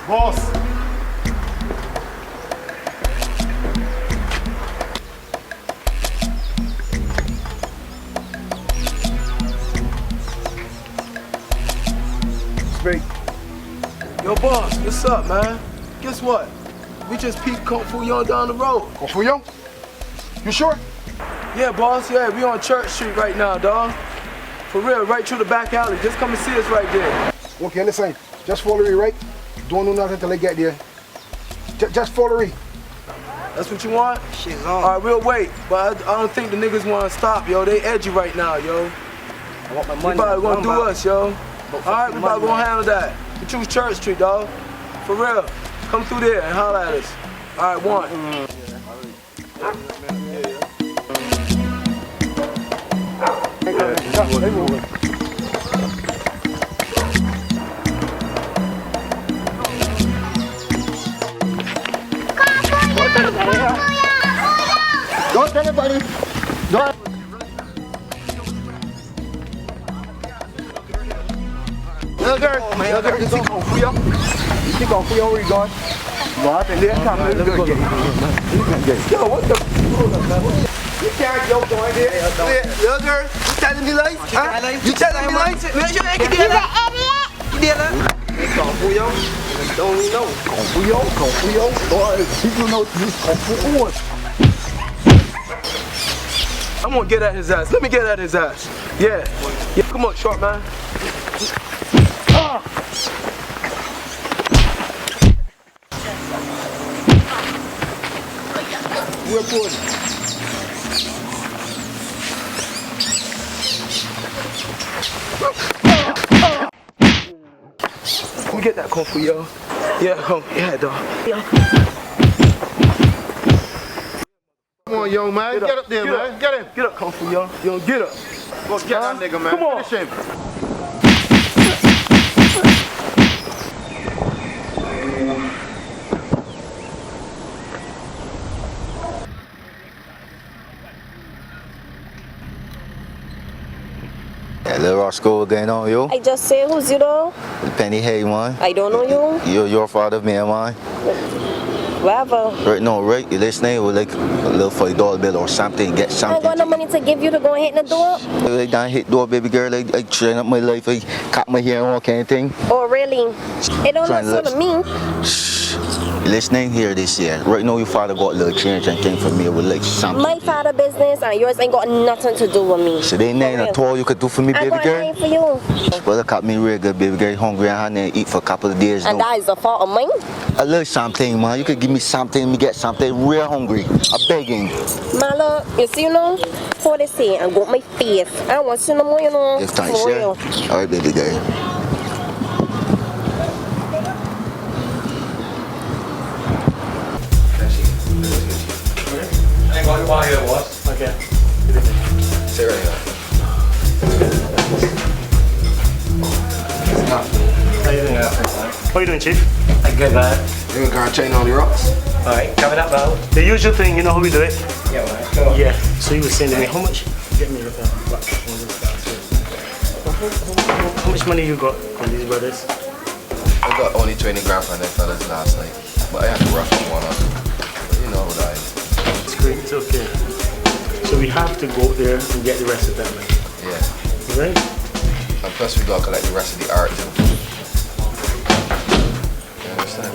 Boss. Straight. Yo, boss, what's up, man? Guess what? We just peeped Kung Fu Young down the road. Kung Fu Young? You sure? Yeah, boss, yeah, we on Church Street right now, dawg. For real, right through the back alley. Just come and see us right there. Okay, listen. Just follow me, right? Don't do nothing till I get there. Just follow me. That's what you want? She's on. All right, we'll wait. But I don't think the niggas want to stop, yo. They edgy right now, yo. I want my We money. about gonna do us, yo. All right, we about gonna handle that. We choose Church Street, dawg. For real. Come through there and holler at us. All right, one. Don't tell anybody. Don't. Little girl, you see Kung Fu Young? You see Kung Fu Young where you going? Go out and there, come on, let's go get it. Yo, what the? Hold up, man. You can't go going there. Little girl, you telling me lies? Huh? You telling me lies? Kung Fu Young? Don't even know. Kung Fu Young. Boy, people know this Kung Fu on. I'm gonna get at his ass. Let me get at his ass. Yeah. Yeah, come on, short man. We're good. Let me get that Kung Fu, yo. Yeah, come. Yeah, dog. Come on, young man. Get up there, man. Get him. Get up, Kung Fu, yo. Yo, get up. Go get that nigga, man. Come on. Finish him. Yeah, little Roscoe going on, yo. I just say who's you though? Penny Hay, man. I don't know you. You're your father, man. Whatever. Right, no, right, you listening? With like a little $5 bill or something, get I something. got no money to give you to go and hit the door. I done hit door, baby girl. I train up my life. I cut my hair and all kind of thing. Oh really? It don't Trying look to so to me. You listening? Here this year. Right now, your father got a little change and came for me with like something. My father business and yours ain't got nothing to do with me. So they ain't nothing at all you could do for me, I baby got girl? nothing for you. Well, look at me real good, baby girl. Hungry and honey, eat for a couple of days And now. that is the fault of mine. A little something, man. You could give me something, me get something real hungry. I'm begging. Man, look, you see, you know, what they say, I got my face. I don't want to see no more, you know. If thanks, For yeah. real. All right, baby girl. I got it while here, what? Okay. Say right here. How you doing, Chief? I'm good, man. You gonna chain on the rocks? Alright, coming up, bro. The usual thing, you know how we do it? Yeah, man. Go on. Yeah. So you were saying to me, how much? Get me how much money you got on these brothers? I got only 20 grand from them fellas last night, but I had to rough one up. You know what I am. It's great, it's okay. So we have to go there and get the rest of that money. Yeah. Right? And plus we gotta collect the rest of the art too. You understand?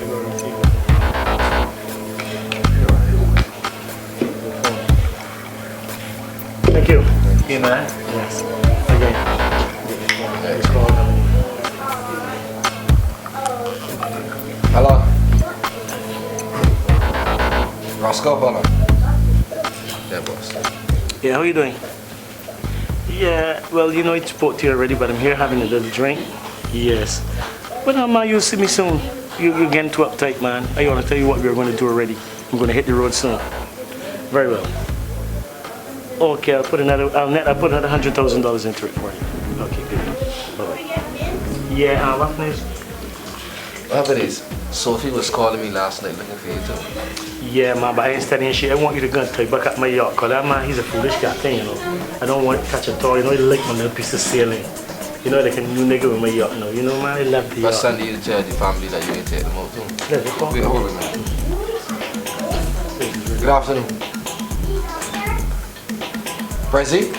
Thank you. Yeah, man. Yes. Again. Hello. Roscoe, hello. Yeah, boss. Yeah, how you doing? Yeah, well, you know, I spoke to you already, but I'm here having a little drink. Yes. But man, you'll see me soon. You're getting too uptight, man. I want to tell you what we're going to do already. I'm going to hit the road soon. Very well. Okay, I'll put another $100,000 into it for you. Okay, good. Bye-bye. Yeah, what news? What happened is, Sophie was calling me last night looking for you too. Yeah, man, but I ain't studying shit. I want you to go and take back up my yacht, cause that man, he's a foolish guy thing, you know. I don't want to catch a toy, you know, he like my little piece of sailing. You know, like a new nigga with my yacht, you know, man, I love the yacht. But Sunday you tell the family that you ain't take them out too. Wait, hold on, man. Good afternoon. Prezi?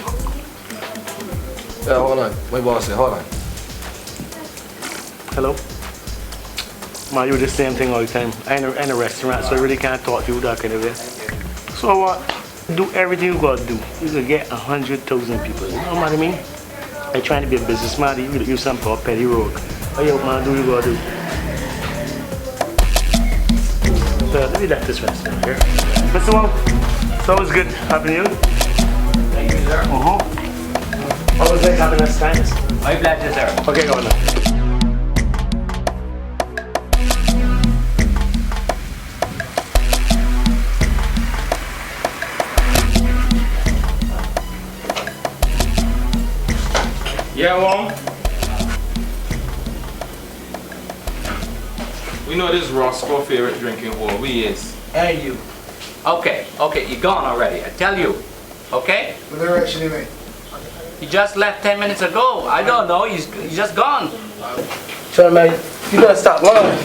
Yeah, hold on. My boss said, hold on. Hello? Man, you do the same thing all the time. I ain't in a restaurant, so I really can't talk to you that kind of way. So what? Do everything you gotta do. You could get 100,000 people. You know what I mean? I'm trying to be a businessman. You could use something called petty rogue. Hey, yo, man, do what you gotta do. So let me let this restaurant here. Mr. Wong, it's always good having you. Thank you, sir. Always like having us times. My pleasure, sir. Okay, go on now. Yeah, Wong. We know this is Roscoe's favorite drinking hole. We is. And you. Okay, you gone already. I tell you. Okay? What direction you mean? He just left 10 minutes ago. I don't know. He's just gone. Tell him, man, you better stop lying.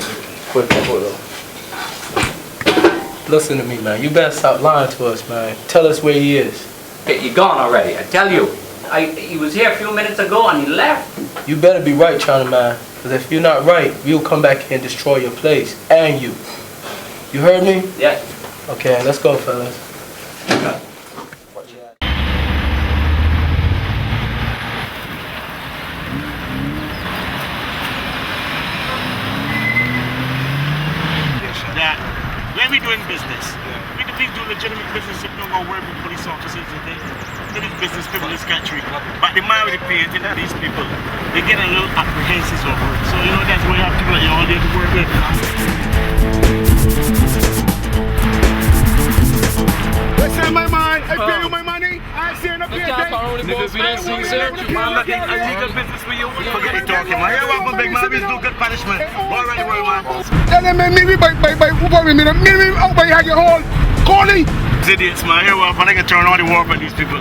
Listen to me, man. You better stop lying to us, man. Tell us where he is. Okay, you gone already. I tell you. He was here a few minutes ago and he left. You better be right, China man. Because if you're not right, we'll come back here and destroy your place. And you. You heard me? Yeah. Okay, let's go, fellas. When we doing business, we can please do legitimate business if we don't go work with police officers and things. It is business people in this country. But the man with the painting and these people, they get a little apprehensive over it. So you know that's why you have people like you all there to work with. Listen, my man, I pay you my money. I say no pay them. Niggas, we don't sing, sir. Man, I'm making illegal business for you. Forget the talking, man. You want my big man, we do good punishment. All right, man. Tell them, man, me by out by your hole. Calling. Idiots, man. Here, well, I can turn all the war for these people.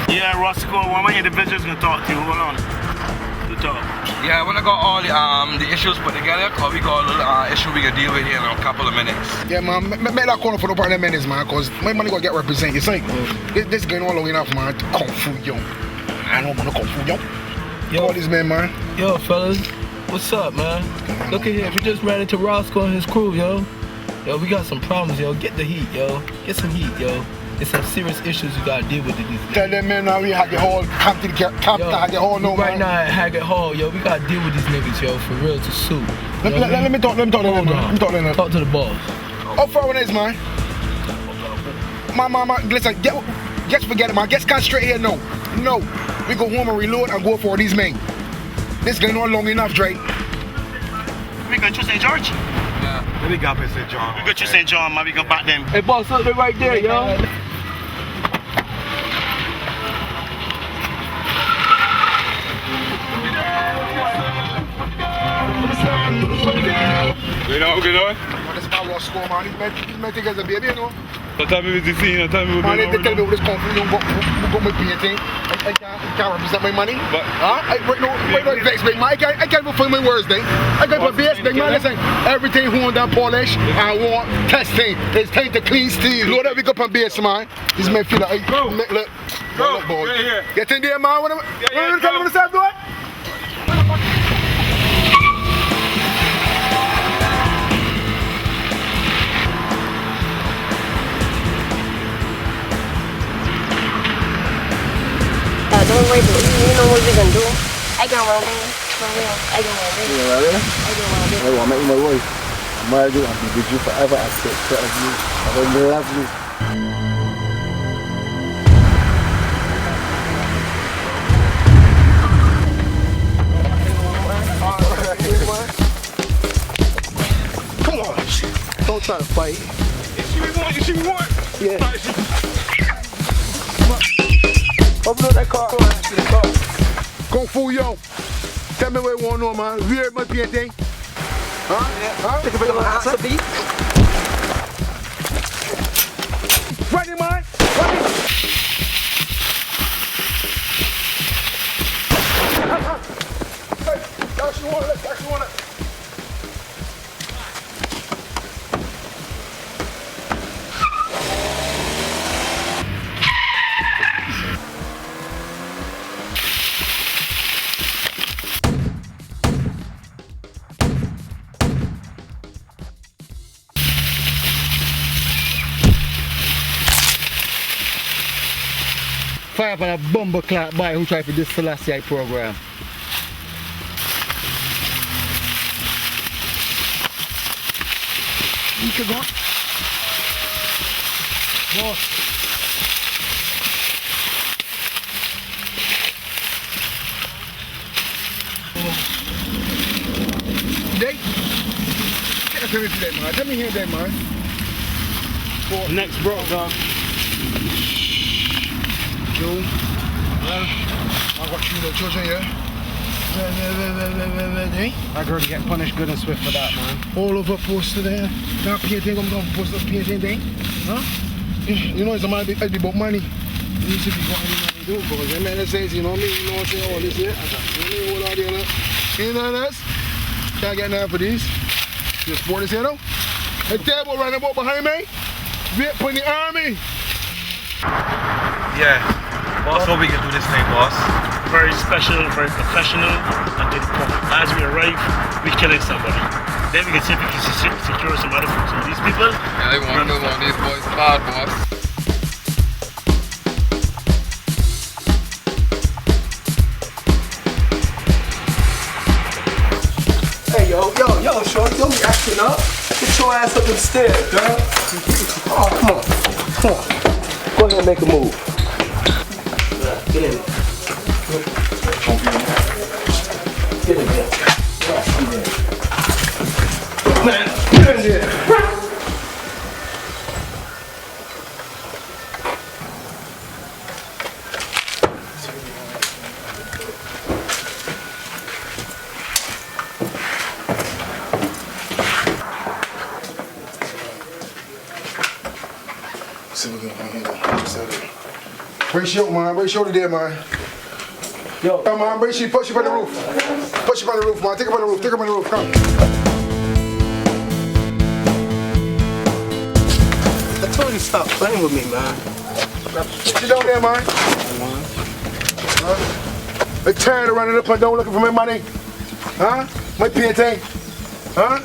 Yeah, Roscoe, one of my individuals gonna talk to you. Hold on. To talk. Yeah, I wanna got all the issues put together, cause we got a little issue we can deal with here in a couple of minutes. Yeah, man, make that call for no part of minutes, man, cause my money gonna get represented. You see, this going on long enough, man, to kung fu yo. I don't wanna kung fu yo. Yo, all these men, man. Yo, fellas, what's up, man? Look at here, we just ran into Roscoe and his crew, yo. Yo, we got some problems, yo. Get the heat, yo. Get some heat, yo. There's some serious issues you gotta deal with these days. Tell them, man, now we Haggett Hall, camp to Haggett Hall, no, right man. now at Haggett Hall, yo, we gotta deal with these niggas, yo, for real, to sue. Let me talk to them, man. Talk to the boss. How far it is, man? My, listen, just forget it, man. Get straight here, no. We go home and reload and go for these men. This going on long enough, Drake. We going to St. George? Yeah. Let me go up in St. John. We go to St. John, man. We go back them. Hey, boss, look right there, yo. You know what we're doing? This man was score, man. He's meant to get a baby, you know. What time is it seeing? What time is it? Man, they tell me over this company, you got my painting. I can't represent my money. But, right now, vex, big man. I can't even find my words, then. I got my base, big man. Listen, everything Honda polish, I want testing. It's time to clean steel. Load up, we go on base, man. These men feel like, look, boy. Get in there, man. What am I telling you what doing? Don't worry, you know what we're gonna do. I got one thing. For real. I got one thing. You ready? I got one thing. I want to make you my wife. I'm married you. I'll be with you forever. I take care of you. I will love you. Come on. Don't try to fight. You see me want? Yeah. Open up that car. Kung Fu Yo. Tell me what you want to know, man. Where my painting? Huh? Take a bit of an answer, B. Ready, man? Ready? Hey, that's you want it. That's you want it. Fire for a bumble clock boy who tried for this Selassie program. You can go. Boss. Day? Tell me today, man. Tell me here, day, man. Next broke, dog. Joe, I got 3 little children here. I girl to get punished good and swift for that, man. All over posted there. That painting, I'm going to post the painting thing. Huh? You know, it's a man about money. You see if you got any money to do, because the man says, you know me, you know what I'm saying, all this here. I got so many all out there, you know this? Can't get nothing for these. You support this here, though? A table running about behind me. Wait for the army. Yeah. Boss, what we can do this thing, boss? Very special, very professional, and to the point. As we arrive, we're killing somebody. Then we can see if we can secure some other folks. So these people... Yeah, they want to know these boys bad, boss. Hey, yo, short, don't be acting up. Get your ass up the stairs, girl. Oh, come on. Go ahead and make a move. Get in there. Get in there. Man, get in there. See what we got here. Bring shit, man. Bring shit there, man. Yo. Come on, bring shit. Push up on the roof. Push up on the roof, man. Take up on the roof. Take up on the roof. Come. I told you stop playing with me, man. Sit down there, man. They tired of running up and down looking for my money. Huh? My painting. Huh?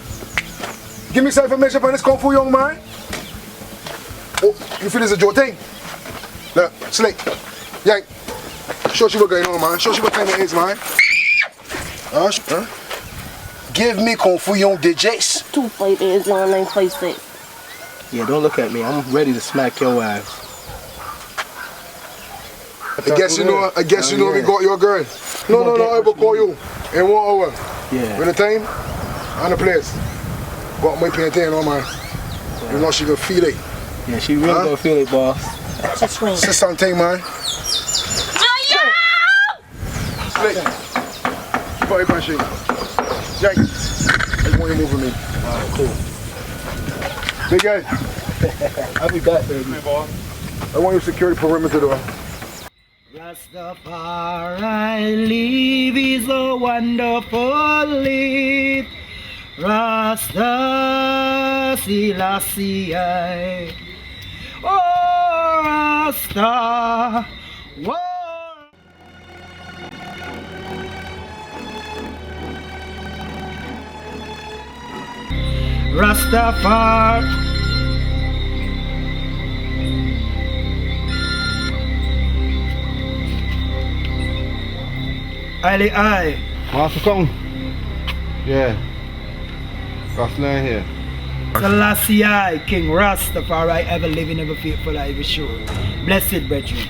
Give me some information on this Kung Fu young man. Oh, you feel this a joke thing? Look, Slick. Yank. Show you what going on, man. Show you what time it is, man. Huh? Give me Kung Fu young digits. 2581956. Yeah, don't look at me. I'm ready to smack your ass. I guess you know we got your girl. No, I will call you. In 1 hour. Yeah. With the time and the place. Got my painting on man. You know she can feel it. Yeah, she really gonna feel it, boss. Say something, man. Slate. Keep out your punching. Yank. I want you moving me. Alright, cool. Big guy. I'll be back, baby. I want you to secure the perimeter door. Rastafari live is a wonderful life. Rasta Selassie. Oh, Rasta. Whoa. Rastafari. Ali I. Master Kong. Yeah. Rastline here. Selassie I, King Rastafari, ever living, ever faithful, ever sure. Blessed brethren.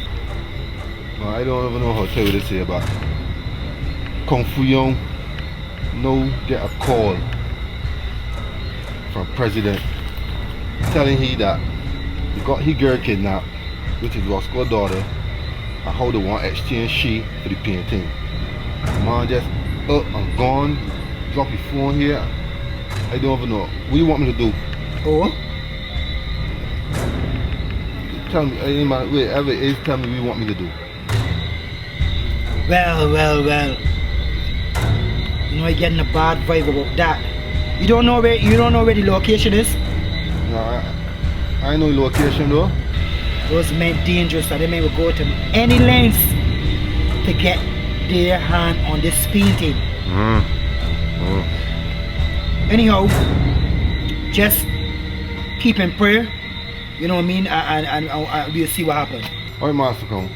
No, I don't even know how to tell you this here, but Kung Fu Young no get a call from President telling he that he girl kidnapped with his Roscoe daughter and how they want to exchange she for the painting. Man just up and gone, drop your phone here. I don't even know. What do you want me to do? Oh? Tell me, whatever it is, tell me what you want me to do. Well. You know, you're getting a bad vibe about that. You don't know where the location is? No, I know the location though. Those men dangerous, so they may go to any lengths to get their hand on this painting. Anyhow, just keep in prayer, you know what I mean, and we'll see what happens. Alright, Master Kong.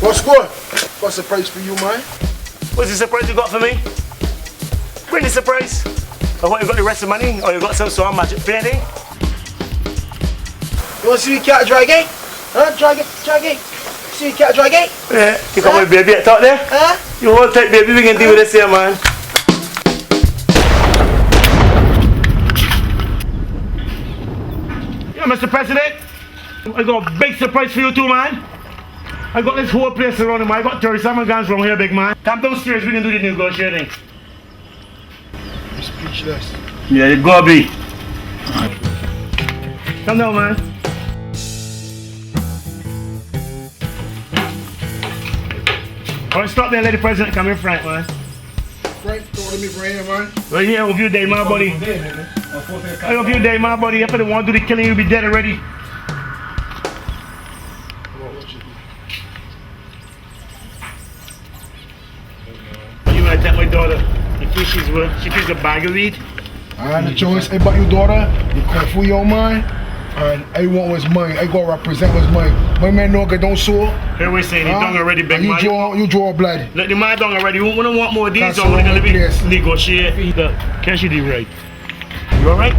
What's good? What's the price for you, man? What's the surprise you got for me? Bring the surprise. I want you got the rest of the money, or you got some sort of magic painting. You want to see the cat drag it? Huh? Drag it? See the cat drag it? Yeah, you got my baby at top there? Huh? You hold tight, baby, we can deal with this here, man. Yeah, Mr. President, I got a big surprise for you too, man. I got this whole place surrounded, man. I got 37 guns from here, big man. Come downstairs, we can do the negotiating. I'm speechless. Yeah, you gotta be. Come down, man. Alright, stop there, let the president come in front, man. Frank, don't let me bring him, man. Right here, with you day, my buddy. I hope you day, my buddy. If I don't want to do the killing, you'll be dead already. You might take my daughter. You think she's worth? She thinks a bag of weed. I had a choice about your daughter. You come for your mind. And I want what's mine. I gotta represent what's mine. My man no get don't sue. Here we saying he done already, big man. You draw blood. Let the man done already. We don't want more of these. That's So we're gonna be yes. negotiate. Can she do right? You alright?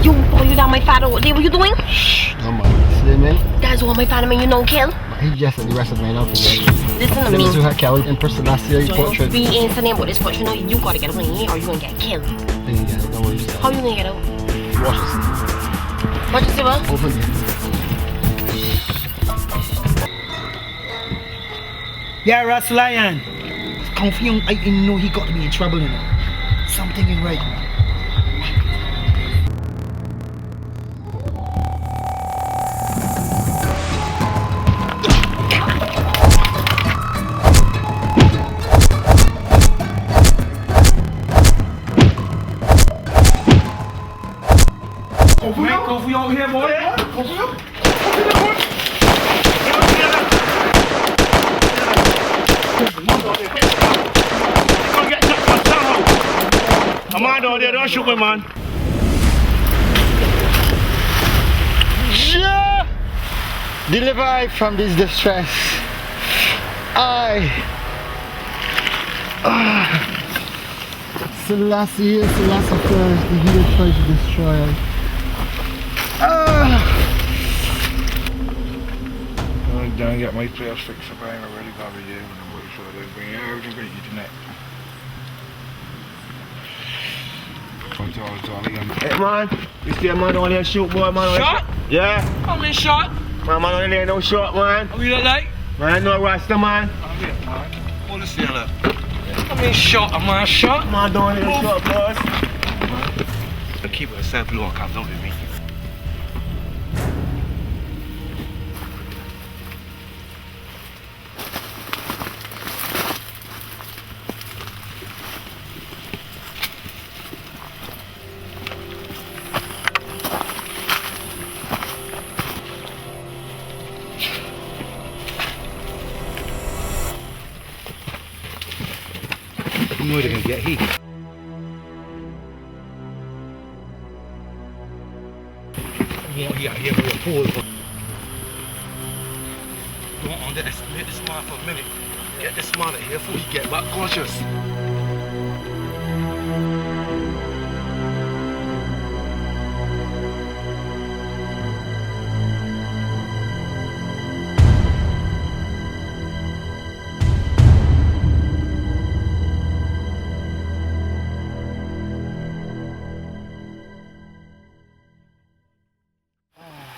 You boy, you got my father. What are you doing? No man, see me? That's what my father man, you know, kill. He just the rest of my life. Listen to me. This is how Kelly Empress last year portrait. We ain't saying about this, but you know you gotta get away or you gonna get killed. No worries. How you gonna get out? Watch this. Watch this, what? Open it. Yeah, Ras Lion. Confused. I know he got to be in trouble, you know. Something ain't right. Go for you over here, boy. Go for you. Go get shot for out there, don't shoot me, man. Yeah. Deliver I from this distress. Selassie first, the hero tries to destroy. I'm done, get my players fixed up. I ain't already got to be here. I'm pretty sure they'll bring everything for you tonight. Hey man, you see a man on here shoot, boy, man. Shot? Yeah. How many shot? Man on there no shot, man. How you look like? Man, no Rasta, man. Hold the sailor. How many shot? Am I shot? Man, don't need a shot, boss. Keep it simple, you won't come down with me. You know they're gonna get heat. Yeah, we're a fool. Don't underestimate this man for a minute. Get this man out of here before he get back cautious.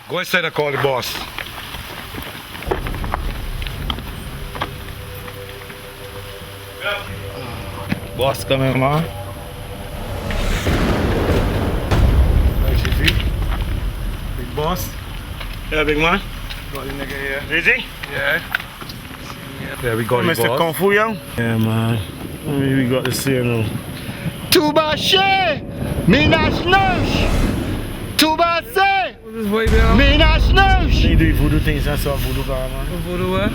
Go inside and call the boss. Boss coming, man. Nice to see you. Big boss. Yeah, big man. Got the nigga here. Is he? Yeah. There we go, Mr. boss. Kung Fu Young? Yeah, man. We got to see you now. Tubashe! Minash Nosh! Tubase! This boy be on? Minash Nosh! You do voodoo things, that's what voodoo guy, man. Voodoo what?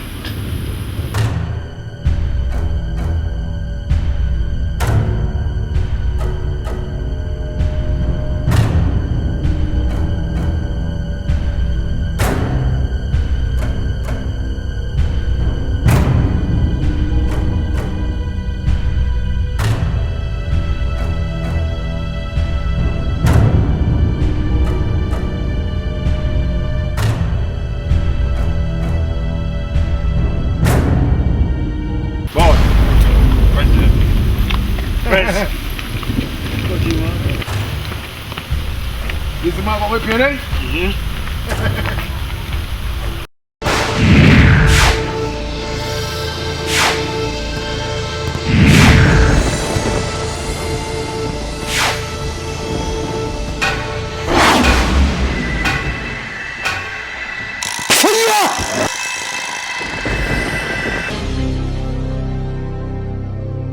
This is my whip here, eh?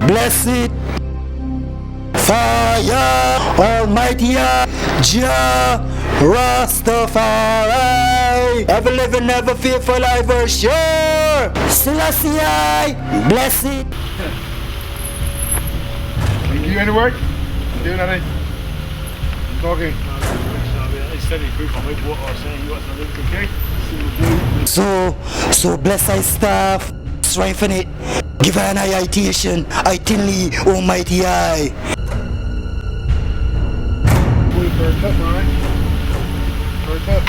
Blessed Fire Almighty Jah Rastafari, ever living, ever fearful, ever sure. Selassie, blessed. You give you any work? Doing anything? Talking. So bless thy staff, strengthen it, give her an itation, itinerary, Almighty I. First up, man. First up. I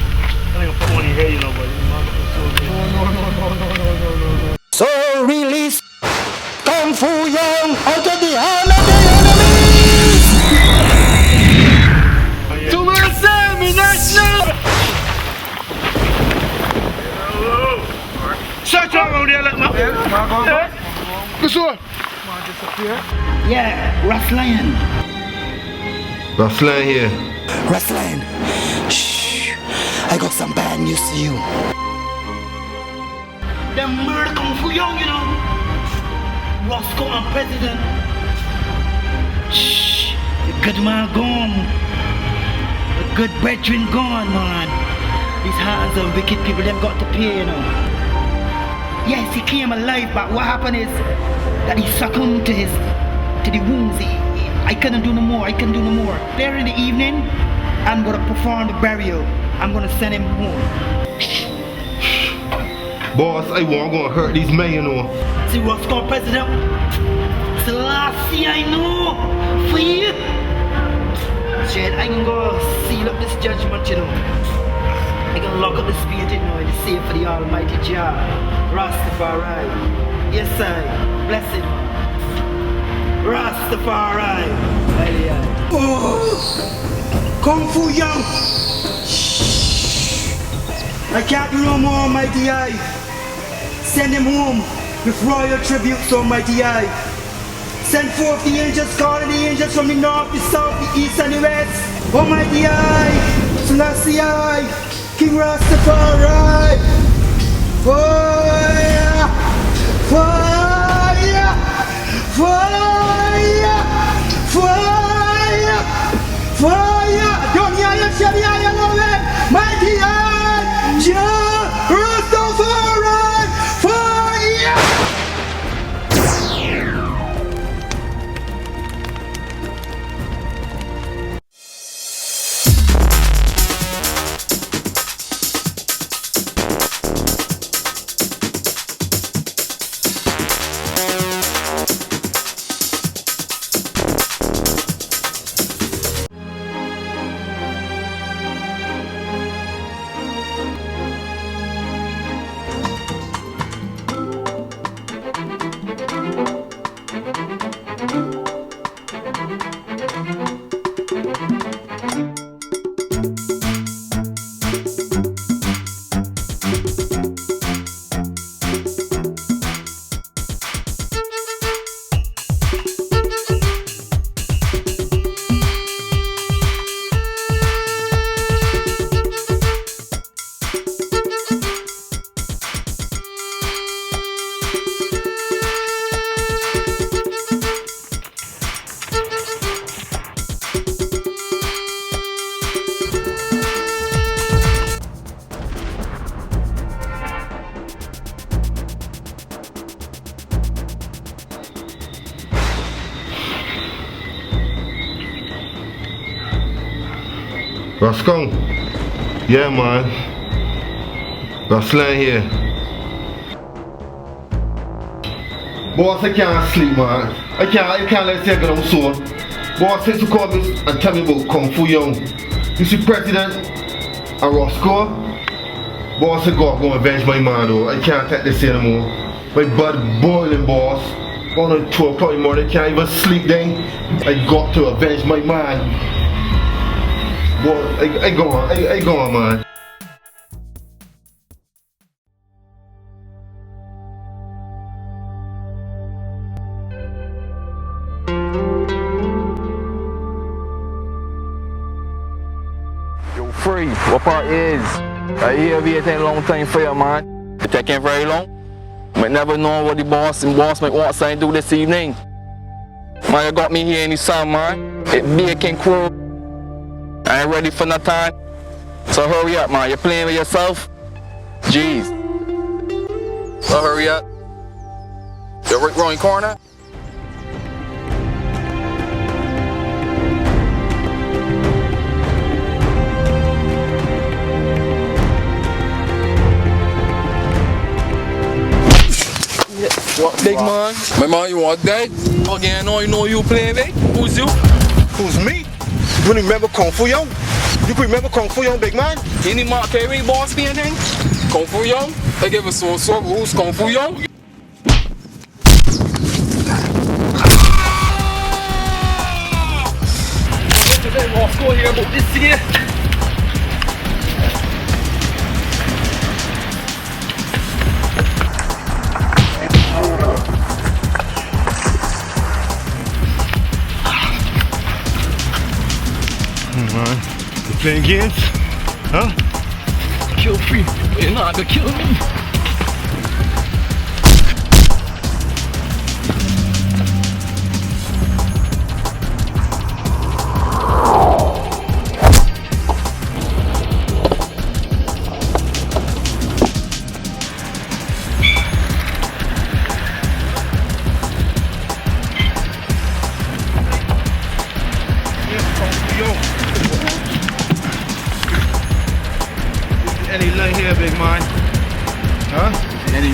ain't gonna put one in your head, you know, but No. So release Kung Fu Young out of the hand of the enemy. To myself, me national. Shut up around there, let me. This one. Yeah, Rough Lion. Rough Lion here. Rough Lion. Shh. I got some bad news to you. Them murder Kung Fu Young, you know. Roscoe and President. Shh. The good man gone. The good brethren gone, man. These hands of wicked people, they've got to pay, you know. Yes, he came alive, but what happened is that he succumbed to the wounds he I couldn't do no more. Later in the evening, I'm gonna perform the burial. I'm gonna send him home. Boss, I won't gonna hurt these men, you know. See what's called President Selassie, I know. For you. Shit, I can go seal up this judgment, you know. I can lock up this painting now and save for the Almighty Jah. Rastafari. Yes, I. Blessed. Rastafari. Oh, Kung Fu Young. I can't do no more, Almighty I. Send him home with royal tributes, Almighty I. Send forth the angels, calling the angels from the north, the south, the east, and the west. Almighty I. Selassie I. King Rastafari. Fire! Fire! Fire! Fire! Fire! Don't hear you, Shabby, I know it! Mighty eye! Jah Rastafari! Fire! Rascon. Yeah, man. Got slang here. Boss, I can't sleep, man. I can't let you get on sore. Boss, since you called me and tell me about Kung Fu Young. You see President and Roscoe? Boss, I gotta go avenge my man, though. I can't take this anymore. My blood boiling, boss. On at 2 o'clock in the morning, I can't even sleep then. I got to avenge my man. Boy, I go on, man. Yo, Free, what part is? I hear we taking a long time for you, man. It taking very long. Might never know what the boss might want to do this evening. Man, you got me here in the sun, man. It baking crew. I ain't ready for no time. So hurry up, man. You're playing with yourself? Jeez. So hurry up. You're right wrong corner. What, big man? My man, you want that? Again, you know you play, big? Who's you? Who's me? You remember Kung Fu Young? You remember Kung Fu Young, big man? Any Mark Carey boss painting? Kung Fu Young? I give us so who's Kung Fu Young? Let's go here about this here. Man, you playing games? Huh? Kill Free. You're not gonna kill me.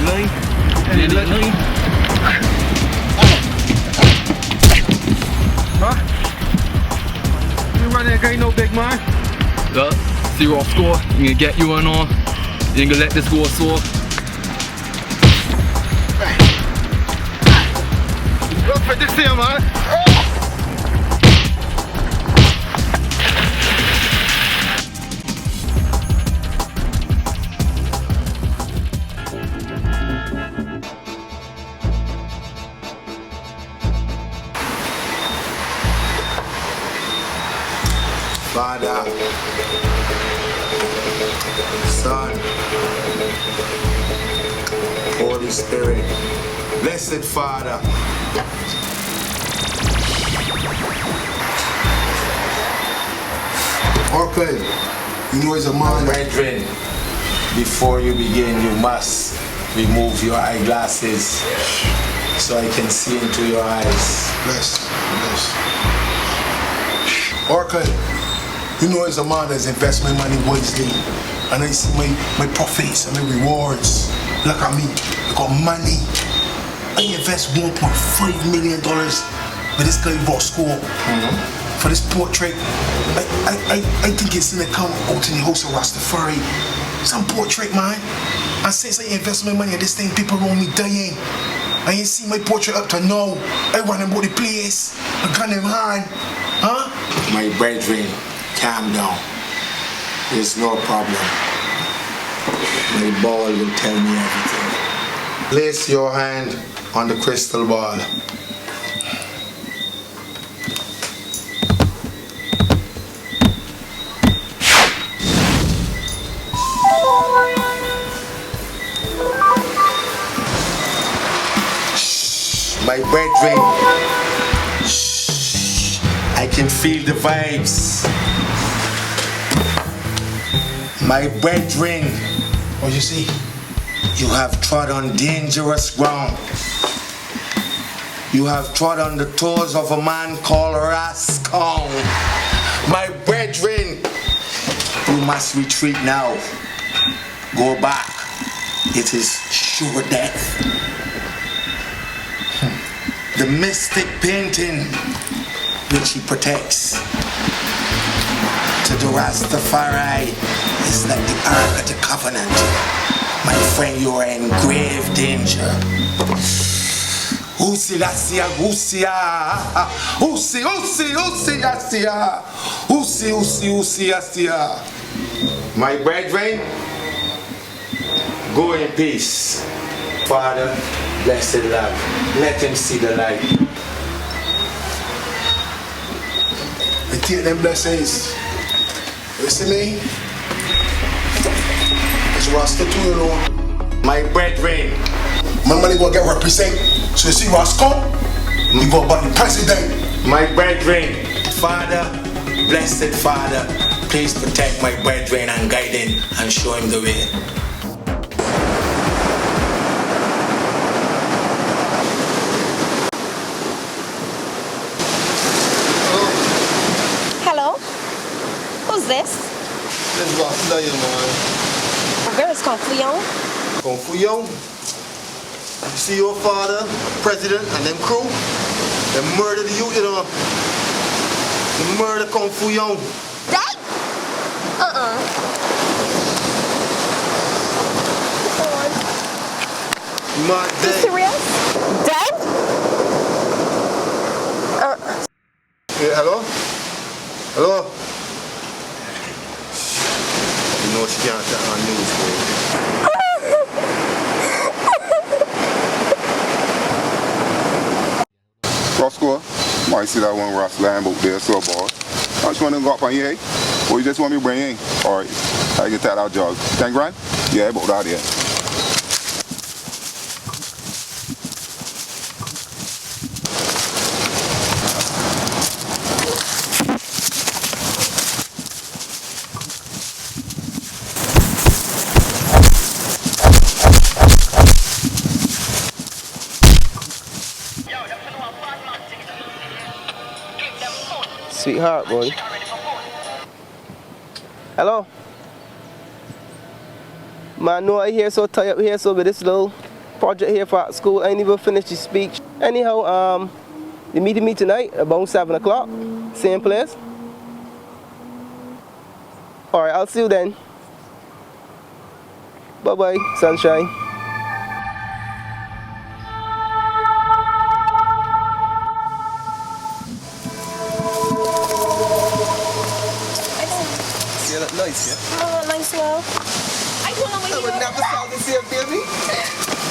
line. Any line. Huh? You run that guy no big man. Well, see what score. You can get you on. You ain't gonna let this go so. Look for this here, man. Father, Son, Holy Spirit, blessed Father. Okay, you know it's a man. Brethren, before you begin, you must remove your eyeglasses so I can see into your eyes. Bless. Okay, you know it's a man that's investing my money wisely. And I see my profits and my rewards. Look at me, I got money. I invest $1.5 million with this guy Roscoe. For this portrait, I think it's gonna come out in the house of Rastafari. Some portrait, man. And since I invest my money in this thing, people around me dying. I ain't seen my portrait up to now. I run about the place, a gun in hand. Huh? My brethren, calm down. There's no problem. My ball will tell me everything. Place your hand on the crystal ball. My brethren, I can feel the vibes. My brethren, what you see? You have trod on dangerous ground. You have trod on the toes of a man called Rascal. My brethren, you must retreat now. Go back. It is sure death. The mystic painting which he protects to the Rastafari is like the Ark of the Covenant. My friend, you are in grave danger. Usi lasia, usia, usi, asia, usi, asia. My brethren, go in peace. Father, blessed love, let him see the light. I take them blessings. You see me? It's Rasta too, you know. My brethren, my money gonna get represent. So you see Rasta, you go about the president. My brethren, Father, blessed Father, please protect my brethren and guide him and show him the way. Who's this? This is Ross Lion, man. Where is Kung Fu Young? Kung Fu Young? You see your father, president, and them crew? They murdered the youth, you know. They murdered Kung Fu Young. Dad? My dead. You serious? Dead? Yeah, hello? Hello? You know she can't tell on news, baby. Roscoe, might see that one Ross lamb out there, so boss. I just want to go up on you, hey? Or you just want me to bring you in? Alright, I get that out jog. 10 grand? Yeah, about that, yeah. Sweetheart, boy. Hello? Man, no, I hear so tired here, so with this little project here for school. I ain't even finished the speech. Anyhow, you meeting me tonight about 7 o'clock, same place. All right, I'll see you then. Bye-bye, sunshine. You look nice, yeah? Oh, nice, love. I don't know what you would never sell this here, baby.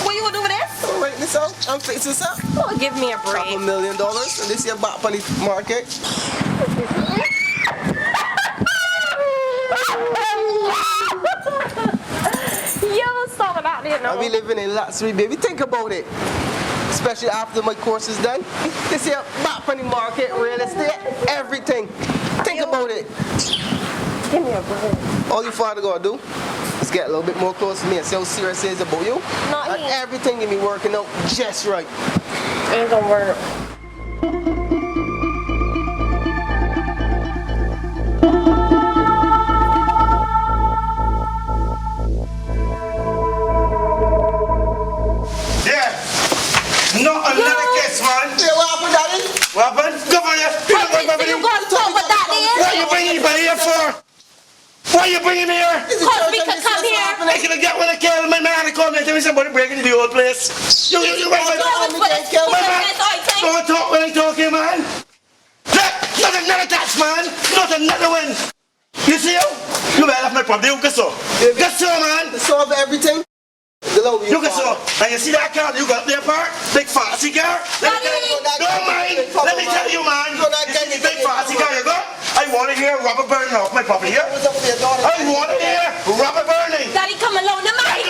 What you gonna do with this? All right, this out. I'm fixing this up. Oh, give me a break. $2 million, and this here back on the market. Yo, stop about it, no. I be living in luxury, baby. Think about it. Especially after my course is done. This here back on the market, real estate, everything. Think about it. Give me a break. All your father gonna do is get a little bit more close to me and see how serious he is about you. No, and everything can be working out just right. Ain't gonna work. Not another case, man. Yeah, what happened, Daddy? What happened? Go for you. You gonna talk with that What are you bringing anybody here for? Why are you bringing me here? Cause we could come here. I could have got one of Kel. My man called me and tell me somebody breaking into the old place. You right, don't talk when I talk here, man. Not another touch, man. Not another one. You see you? You better have my problem. You can so. Get so, man. Solve everything. You can so. And you see that car you got there, part? Big fancy car. Don't mind. Let me tell you, man. You see the big fancy car you got? I want to hear rubber burning off my property here. I want to hear rubber burning. Daddy, come along. The man,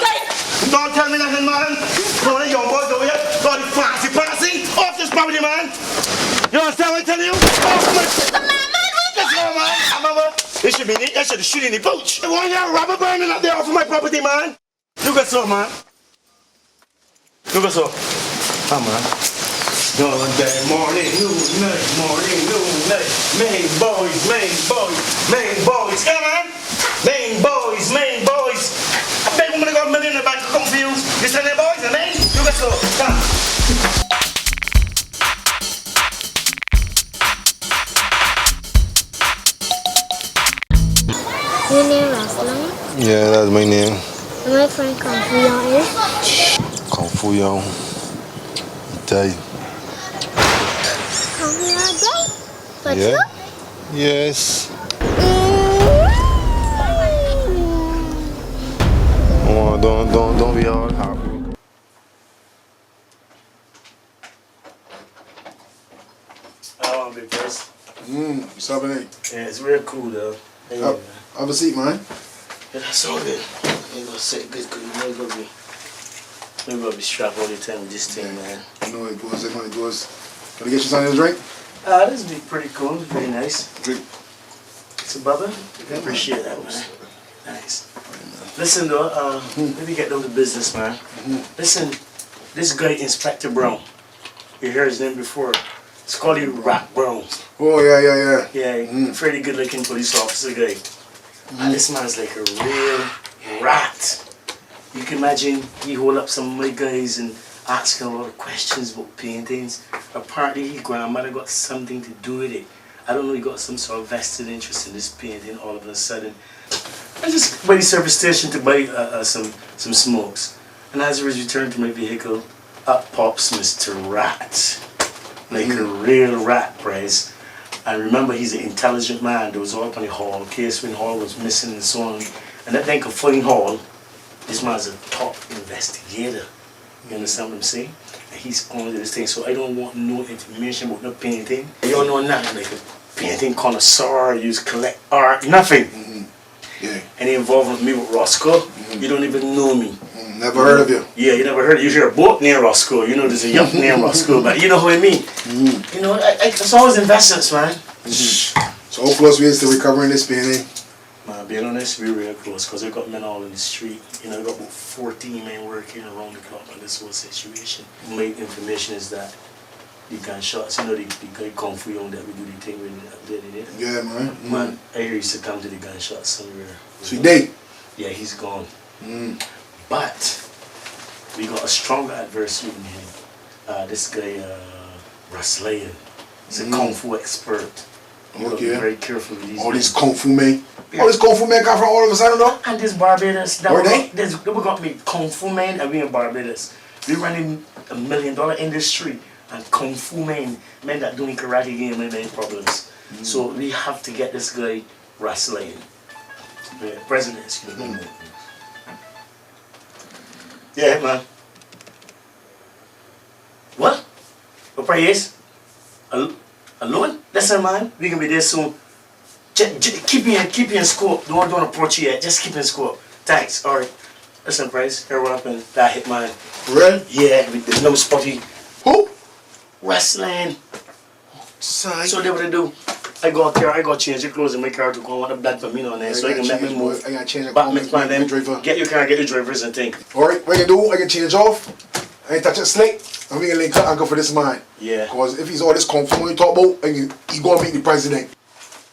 don't tell me nothing, man. Don't let young boy go here. Don't fancy off this property, man. You understand what I tell you? Off my... Let's go, man. It should be neat. I should shoot in the pooch. I want to hear rubber burning up there off of my property, man. Look at so, man. Look at so. Come on. All day, morning, noon, night, morning, noon, night. Main boys, main boys, main boys. Come on. Main boys, main boys. I bet I'm gonna go a million in the bank confused. You send the boys and then you get so. Come. Your name Rosalind? Yeah, that's my name. And my friend Kung Fu Young is? Kung Fu Young. Tell you. Kung Fu Young day? For Yeah. true? Yes. Oh, don't be hard. I want to be first. What's happening? Yeah, it's real cool though. Have a seat, man. Yeah, that's all good. You gonna sit good, good. You know, gonna be strapped all the time with this thing, man. You know it goes, it goes. Can I get you something to drink? This would be pretty cool, very nice. Drink. It's a bubba? I appreciate that, man. Nice. Listen though, let me get down to business, man. Listen, this guy, Inspector Brown, you heard his name before. It's called you Rat Brown. Oh, yeah. Yeah, pretty good looking police officer guy. And this man's like a real rat. You can imagine he hold up some of my guys and asking a lot of questions about paintings. Apparently his grandmother got something to do with it. I don't know, he got some sort of vested interest in this painting all of a sudden. I just went to the service station to buy some smokes. And as I was returning to my vehicle, up pops Mr. Rat. Like a real rat, Price. And remember, he's an intelligent man. There was all up on the hall. Casewin Hall was missing and so on. And that thing Fling Hall, this man's a top investigator. You understand what I'm saying? And he's on to this thing. So I don't want no information about no painting. You don't know nothing like a painting connoisseur, you collect art, nothing. Yeah. Any involvement with me with Roscoe, you don't even know me. Never heard of you. Yeah, you never heard. You hear a boat near Roscoe. You know there's a yacht near Roscoe, but you know what I mean. You know, it's always investments, man. So how close we is to recovering this painting? Man, being honest, we're real close because I got men all in the street. You know, I got about 14 men working around the clock on this whole situation. My information is that the gunshots, you know, the guy Kung Fu Young that we do the thing with up there, Yeah, man. Man, I hear he succumbed to the gunshots somewhere. So he dead? Yeah, he's gone. But we got a stronger adversary in him. This guy, Russ Lyon. He's a Kung Fu expert. You gotta be very careful with these All men. these Kung Fu men. All these Kung Fu men come from all of a sudden, though? And this Barbados. Where they? We got me Kung Fu men and we in Barbados. We running $1 million industry and Kung Fu men that doing karate game and make problems. So we have to get this guy, Russ Lyon. President, excuse me. Yeah, man. What? What price? Alone? Listen, man, we can be there soon. Keep me in scope. Don't approach you yet. Just keep in scope. Thanks. All right. Listen, Price. Here what happened. That hit man. Really? Yeah, with the no spotty. Who? Wrestling. Son. So they what they do. I got change the clothes in my car to go on the black for me on there, so I can let me move. I gotta change the back make them driver. Get your car, get your drivers and thing. Alright, what you do, I can change off. I ain't touch it slick. I'm gonna link up and go for this man. Yeah. Because if he's all this Kung Fu you talk about, and he gonna meet the president.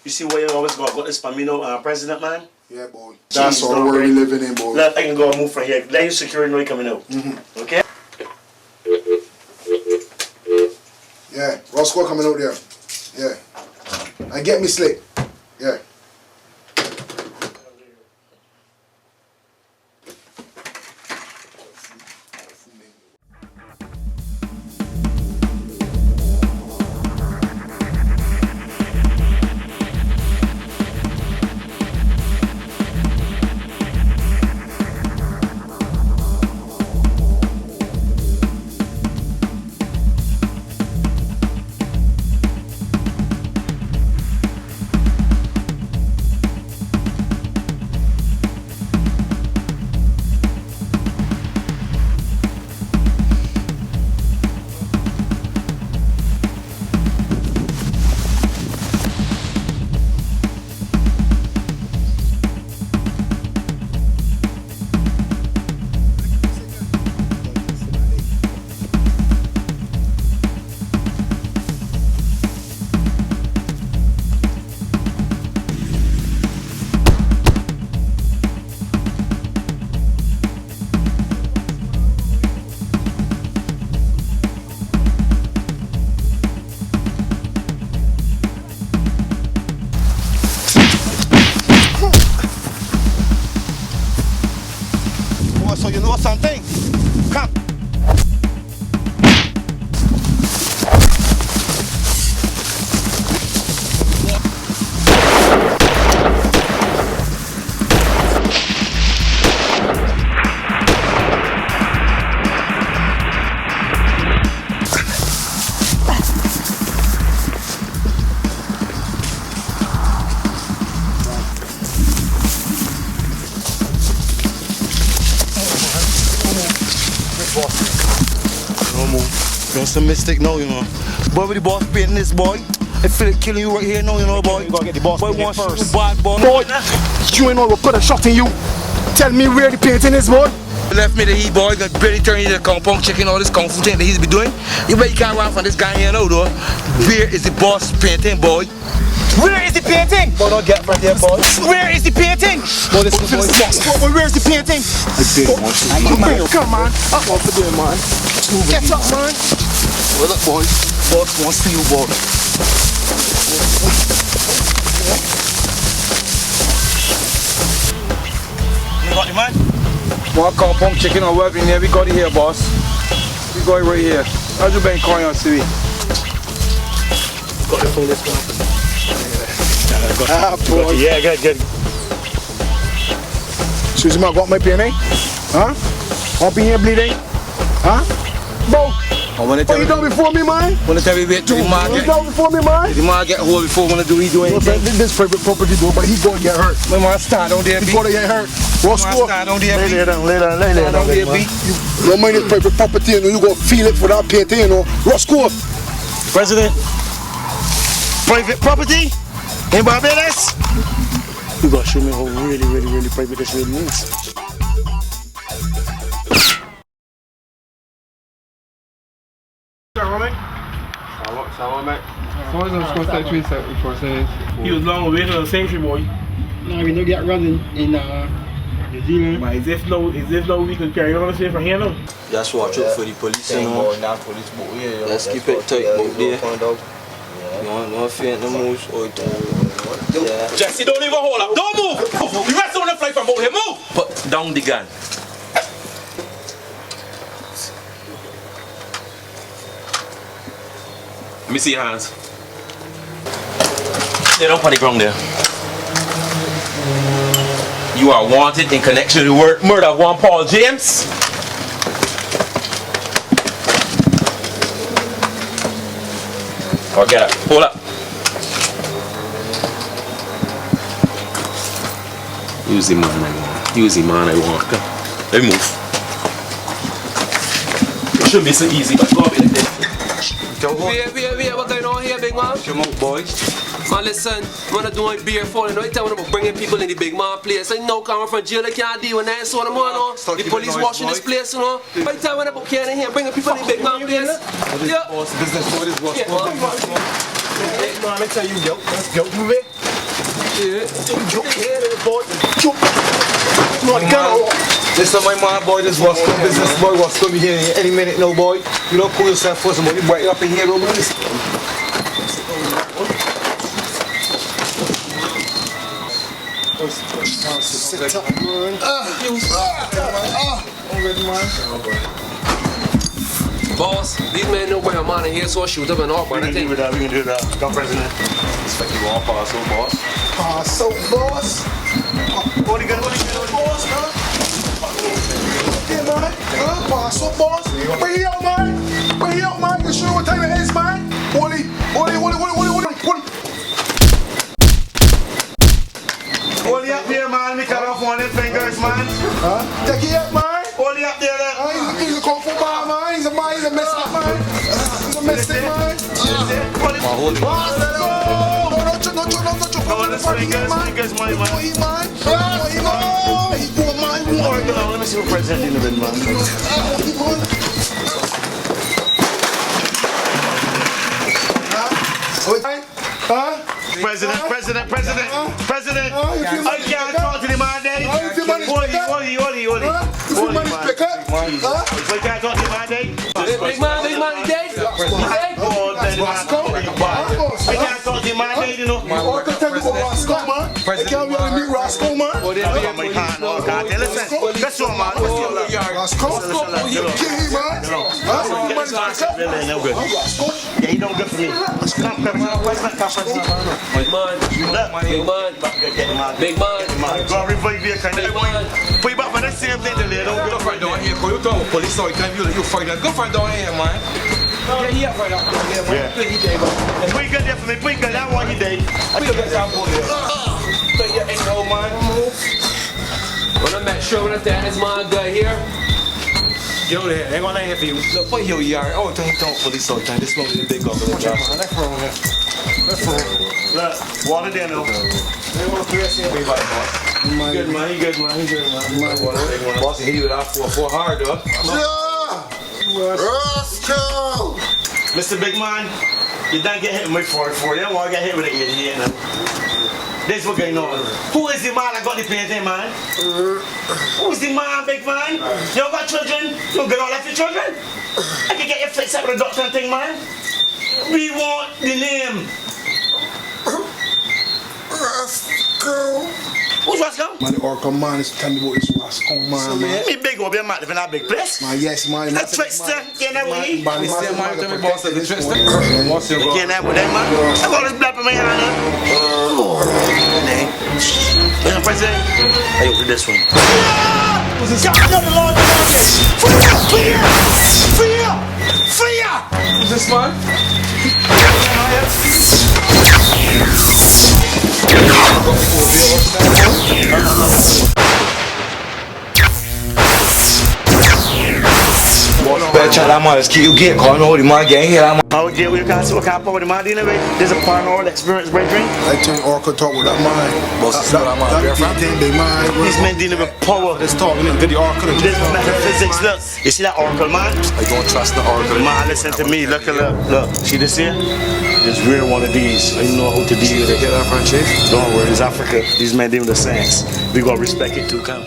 You see why you always got this for me now, president man? Yeah, boy. That's all the world we living in, boy. Look, I can go and move from here. Let you secure no coming out. Okay? Yeah, Roscoe coming out there. Yeah. And get me slick. Yeah. So you know something? Come. It's a mistake now, you know. Boy, with the boss painting this, boy. I feel it killing you right here now, you know, boy. You gotta get the boss boy wants first. You bad, boy. Boy, you ain't know what put a shot in you. Tell me where the painting is, boy. Left me the heat, boy. Got barely turn into the compound, checking all this kung fu thing that he's be doing. You bet you can't run from this guy here now, though. Where is the boss painting, boy? Where is the painting? Boy, don't get right there, boy. Where is the painting? Boy, this is the boss. Boy, where is the painting? I did want to. Come on. I'm off for doing, man. Get up, man. Well, look, boy. Boss wants to see you, boy. You got it, man? One compound chicken or whatever in there. We got it here, boss. We got it right here. How's you been calling on CV? Got it from this one. Boy. Yeah, good. Excuse me, I got my painting? Huh? Up in here bleeding? Huh? Bo? What you done before me, man? When tell me wait to the market. You done before me, man? The man get hold before when he do anything. This private property, though, but he gonna get hurt. My man stand on there, before they get hurt. Roscoe. Stand on there, lay down. Don't mind this private property, you know, you gonna feel it for that painting, you know. Roscoe. President. Private property in Barbados. You gotta show me how really private this really is. He was long away to the sanctuary, boy. No, we don't get running in You see me? Man, is this no we can carry on from here now? Just watch out for the police, you know. Let's keep it tight out there. No fear no moves. Jesse, don't even hold up. Don't move. You rest on the fly from out here. Move. Put down the gun. Let me see your hands. They don't put the ground there. You are wanted in connection to the murder of one Paul James. Or get up. Hold up. Use the man I want. Use the man I want. Come. Let me move. It shouldn't be so easy, but go up in there. Wait, what going on here, big man? Come out, boys. Man, listen, when I do my beer falling, I tell them about bringing people in the big man place. I know coming from jail, I can't deal with that, so I'm on. The police watching this place, you know. I tell them about carrying here, bringing people in the big man place. Yeah. Business for this boss. Yeah. Man, I tell you, yo, let's go move it. Listen, my man, boy, this was business boy was coming here any minute, no boy. You don't pull yourself for somebody right up in here, no boy. Sit up, man. Boss, these men know where I'm on here, so I shoot up and off. We can do that, we can do that. Come, President. Expect you all pass out, boss. Pass out, boss. What are you gonna do, boss, huh? Yeah, man. Pass out, boss. Where you out, man? Where you out, man? You sure what time it is, man? Wally. Hold up there, man. We cut off one of them fingers, man. Huh? Take it up, man. Hold up there, He's a kung fu man, man. He's a mystic man. He's a mystic man. Hold it. Don't Come on, this fingers, man. Let me see what President did, man. Huh? President. I can't talk to the man there. Hold it. I can't talk to the man there. Big man, he dead. I can't talk to the man there, you know. I can't tell you about Roscoe, man. I can't really meet Roscoe, man. Listen, let's show, man. Roscoe? You kidding, man? Yeah, he don't good for me. Big man. Go and revive your kind of put you back for the same thing, they don't go find down here, because you talk about police, so you find that. Go find down here, man. Yeah, he up right now. Yeah. Put you good there for me, put you good, I want you there. Put you good down for you. Put your in hole, man. When I'm at show when this man got here. Get over here, ain't gonna lay here for you. Look, put your yard. Oh, don't police all the time. This smoke is big up. Look, water there now. Good man, he good man. Boss, he with that for hard, though. Roscoe! Mr. Big Man, you don't get hit with 44. You don't want to get hit with an 88 now. This is what's going on. Who is the man that got the painting, man? Who is the man, Big Man? You don't got children? You don't get all that for children? I can get your fixed up with a doctor and thing, man. We want the name. Roscoe. Who's Roscoe? Man, the Oracle man is telling me about this Roscoe, man. Me big will be a man living in a big place. Man, yes, man. A trickster, you know what he? Man, boss of the trickster. You can't have with that, man. I got this blood from my hand, Mr. President, I open this one. God, the Lord Jesus! Fear! Who's this man? Better check that man, you get caught, no, the man getting here, that man. How get we can't see what kind of power the man dealing with? There's a paranormal experience, brethren. I think Oracle talk with that man. These men dealing with power. Let's talk with the Oracle. This metaphysics, look. You see that Oracle, man? I don't trust the Oracle. Man, listen to me. Look. See this here? There's real one of these. I know how to deal with it. Get that from Chief? Don't worry, it's Africa. These men dealing with the science. We gotta respect it too, come.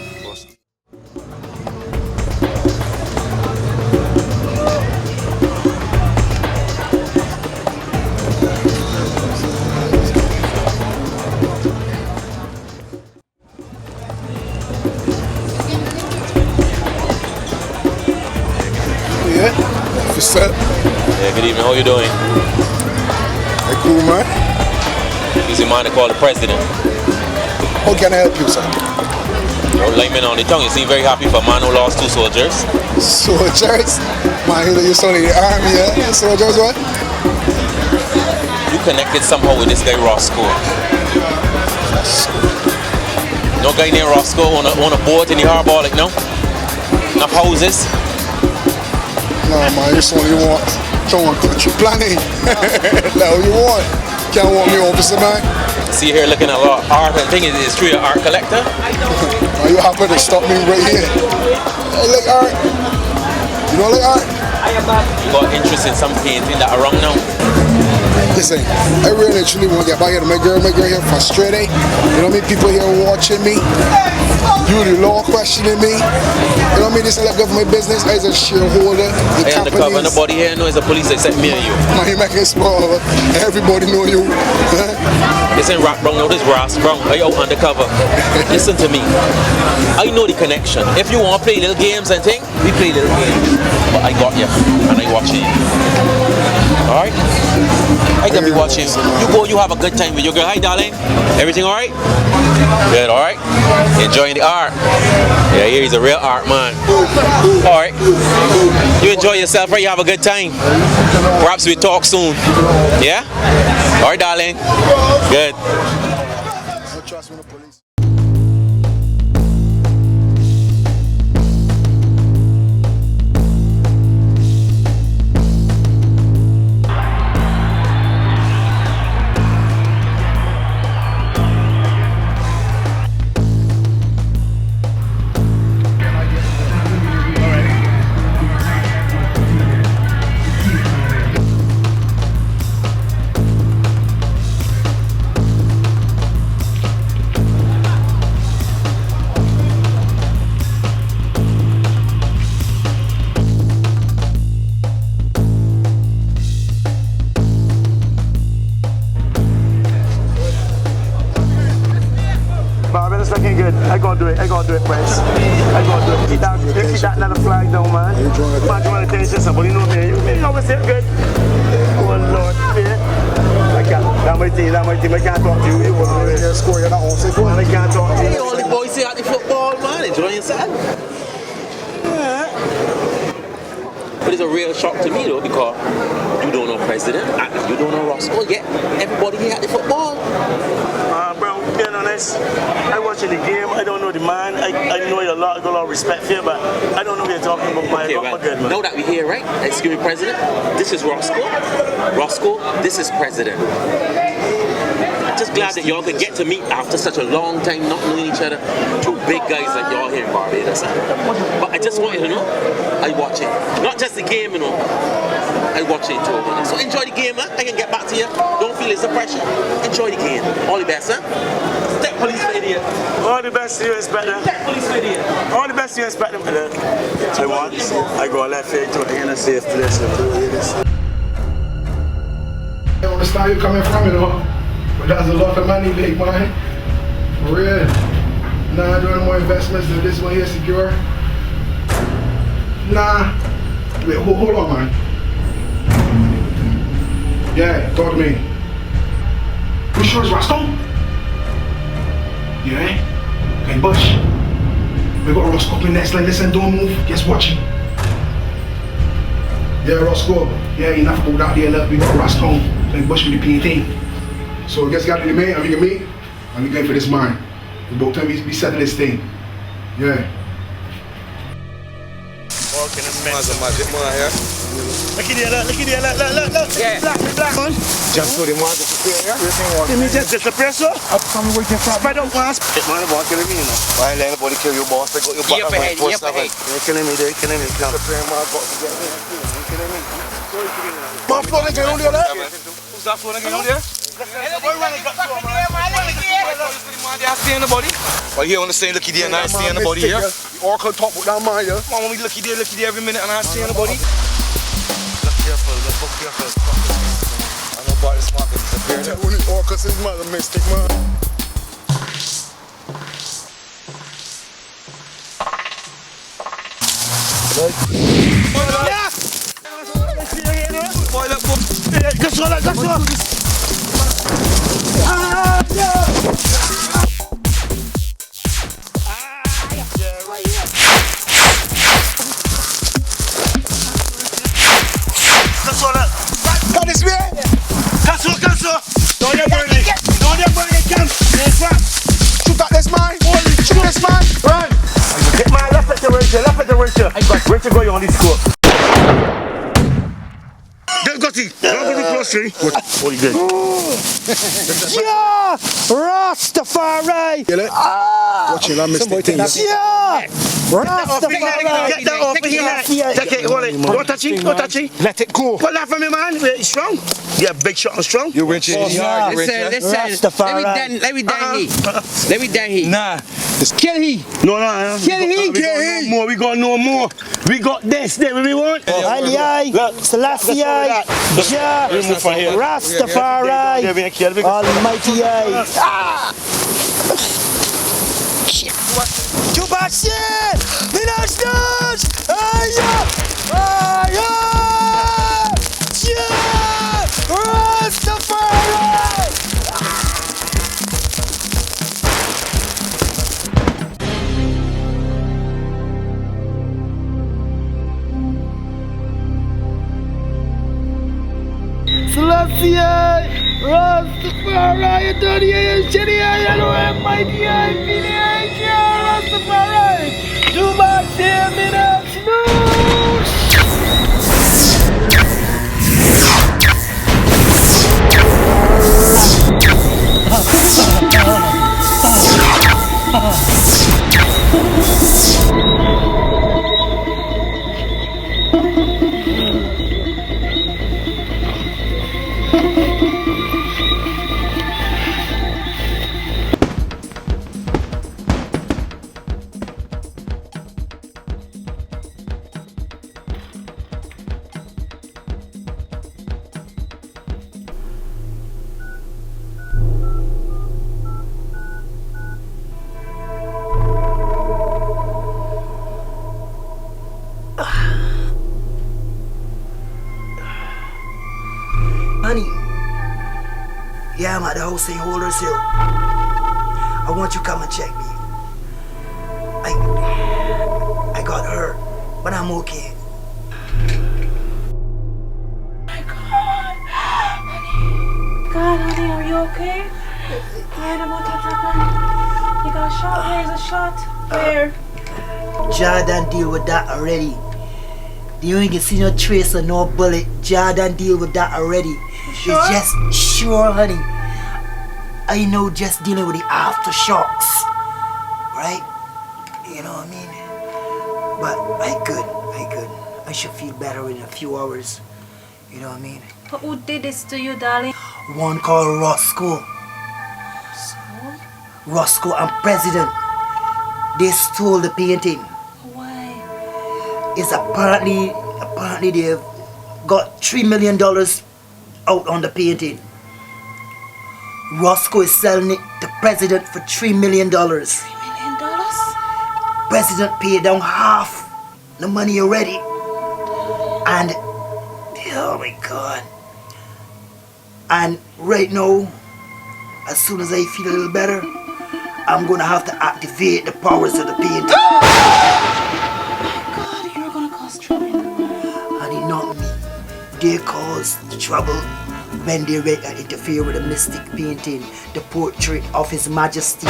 Yeah. What's up? Yeah, good evening. How you doing? Hey, cool, man. He's the man to call the president. How can I help you, sir? Don't like me on the tongue. You seem very happy for a man who lost 2 soldiers. Soldiers? Man, you're still in the army, yeah? Soldiers, what? You connected somehow with this guy Roscoe. No guy named Roscoe on a boat in the harbor, like no? Enough houses? No, man, you only want country planning. That's what you want. Can't want me, officer, man. See here looking at a lot of art. I think it's true, an art collector. Are you happy to stop me right here? I like art. You don't like art? You got interest in some painting that are wrong now? Listen, I really truly want to get back here to my girl here frustrated. You know what I mean? People here watching me. You the law questioning me. You know what I mean? This is like government business. I as a shareholder. I undercover. Nobody here knows the police except me and you. Man, you make it small. Everybody know you. This ain't rap wrong, no, this Ross wrong. Are you out undercover? Listen to me. I know the connection. If you want to play little games and things, we play little games. But I got you, and I watching you. Alright? I can be watching. You go, you have a good time with your girl. Hi, darling. Everything alright? Good, alright? Enjoying the art. Yeah, here he's a real art man. Alright. You enjoy yourself, right? You have a good time. Perhaps we talk soon. Yeah? Alright, darling. Good. It's looking good. I gonna do it, Prince. I gonna do it. Keep that another flag down, man. Man, you wanna tell you somebody know me. You know what's it good? Oh Lord, yeah. I can't. That my team. I can't talk to you. You will score. You're not on. Say go. I can't talk to you. The only boys here at the football, man. Enjoying yourself. Yeah. But it's a real shock to me though, because you don't know president, you don't know Roscoe, yet everybody here at the football. Bro, being honest, I watching the game, I don't know the man, I know you a lot, I got a lot of respect for you, but I don't know what you're talking about, man. Okay, well, good, man. Now that we're here, right? Excuse me, President, this is Roscoe. Roscoe, this is President. I'm just glad that y'all could get to meet after such a long time not knowing each other. 2 big guys like y'all here in Barbados. But I just want you to know, I watch it. Not just the game, you know. I watch it too. So enjoy the game, man. I can get back to you. Don't feel it's a pressure. Enjoy the game. All the best, huh? Tech police idiot. All the best to you, Inspector. Tech police idiot. All the best to you, Inspector. I go left here to in a safe place. I understand you coming from, you know. But that's a lot of money, big man. For real. Nah, doing more investments than this one here secure. Nah. Wait, hold on, man. Yeah, talk to me. You sure it's Roscoe? Yeah? Okay, Bush. We got Roscoe in next line. Listen, don't move. Just watching. Yeah, Roscoe. Yeah, enough about that there. Look, we got Roscoe. And Bush with the painting. So I guess got to the man, and we can meet, and we going for this man. About time we settle this thing. Yeah. Walking a mess. Magic man here. Look at there, look. Yeah. Black man. Just so the man disappear, yeah? You mean just disappear, sir? I'm waiting for Spread out, man. Man, about killing me, you know. Why let anybody kill you, boss? They got your back on my post. They're killing me. Come. Disappear, man. Got to get me. They're killing me. Man, flow again on there, Who's that flow again on there? Well, here on the same looky there and I see anybody here. Or can talk with that man here. Man, when we looky there every minute and I see anybody. Look careful. I know about this market disappearing. When it's Orcus is mother mystic, man. Yeah! That's all. Got this way. Cancel. Don't you burn it. Camp. Shoot at this man. Shoot this man. Run. Get my left at the wrencher. I got wrencher going on this score. Just got it. Don't go to close tree. What you good? Yeah! Rastafari! Watching that mistake thing. Yeah! Rastafari! Get that off of here. Take it, hold it. Don't touch it. Let it go. Put that for me, man. It's strong. Yeah, big shot and strong. You rich in the yard, Listen, let me down here. Nah. Kill he. No. Kill he. We got no more. We got this. What we want? Ali, Selassie, Jah, Rastafari, Almighty Eye. Too bad shit! Minastas! Rastafari! Selassie, Rastafari, Adonai, Shaddai, Elohim, Mighty Eye, Fili Eye, Jah, Rastafari. Too much here, Honey, yeah, I'm at the house in Holders Hill. I want you to come and check me. I got hurt, but I'm okay. God, honey, are you okay? Yeah, what happened? You got shot? Where's the shot? Where? Jah done deal with that already. You ain't can see no trace of no bullet. Jah done deal with that already. Sure? It's just sure, honey. I know just dealing with the aftershocks, right? You know what I mean? But I good. I should feel better in a few hours. You know what I mean? But who did this to you, darling? One called Roscoe. Roscoe and President. They stole the painting. Why? It's apparently they've got $3 million out on the painting. Roscoe is selling it to President for $3 million. $3 million? President paid down half the money already. And oh my God. And right now, as soon as I feel a little better, I'm gonna have to activate the powers of the painting. God, you're gonna cause trouble. Honey, not me. They cause the trouble when they interfere with the mystic painting, the portrait of His Majesty.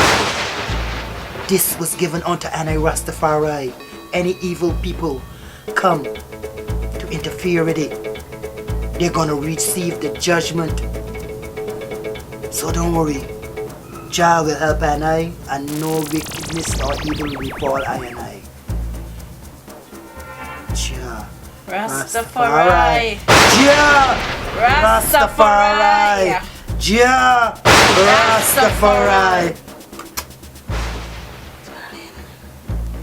This was given unto Anai Rastafari. Any evil people come to interfere with it, they're gonna receive the judgment. So don't worry. Jah will help Anai, and no wickedness or evil will befall Anai. Jah. Rastafari. Jah. Rastafari. Jah. Rastafari.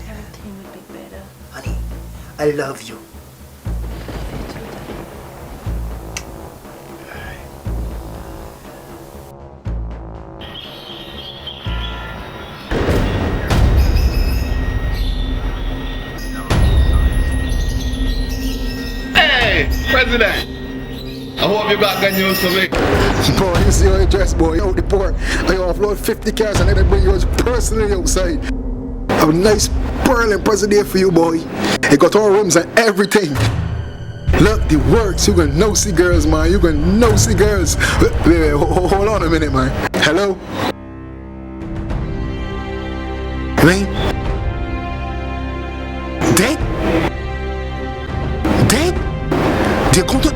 Everything would be better. Honey, I love you. Hey, President. I hope you got good news for me. Boy, you see how you dress, boy. Out the port. I offload 50 cars and then I bring yours personally outside. A nice Berlin present there for you, boy. It got all rooms and everything. Look, the works. You gonna know see girls, man. You gonna know see girls. Wait, hold on a minute, man. Hello? Right? Dead? Dead? They're going to...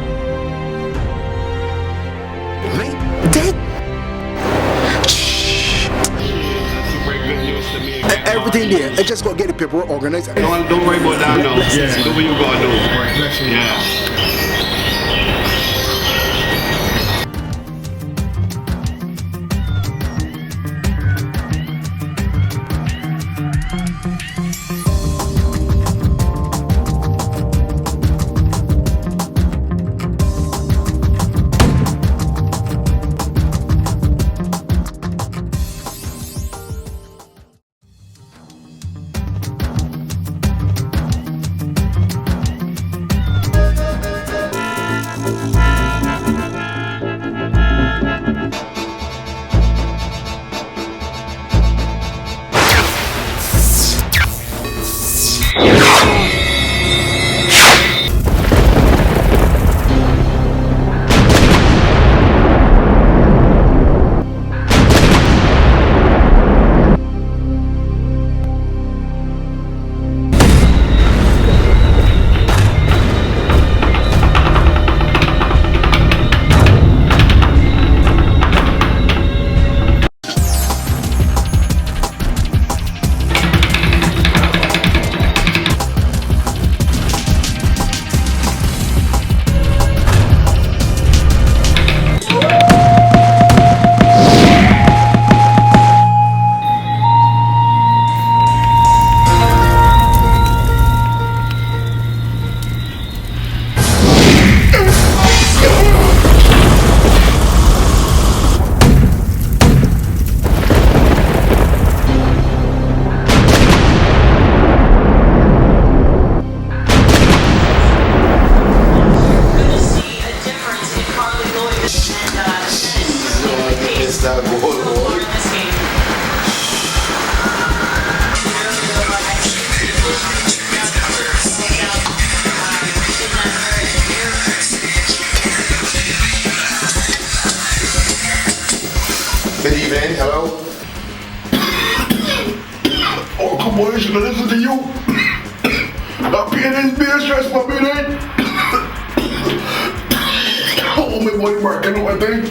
Right? Dead? Shh. Everything there. I just gotta get the paperwork organized. Don't worry about that now. Yeah. Do what you gotta do. Yeah. Good evening, hello. Oh, come on, I should have listened to you. That pain is being stressed, my baby. Oh, my body working on my thing.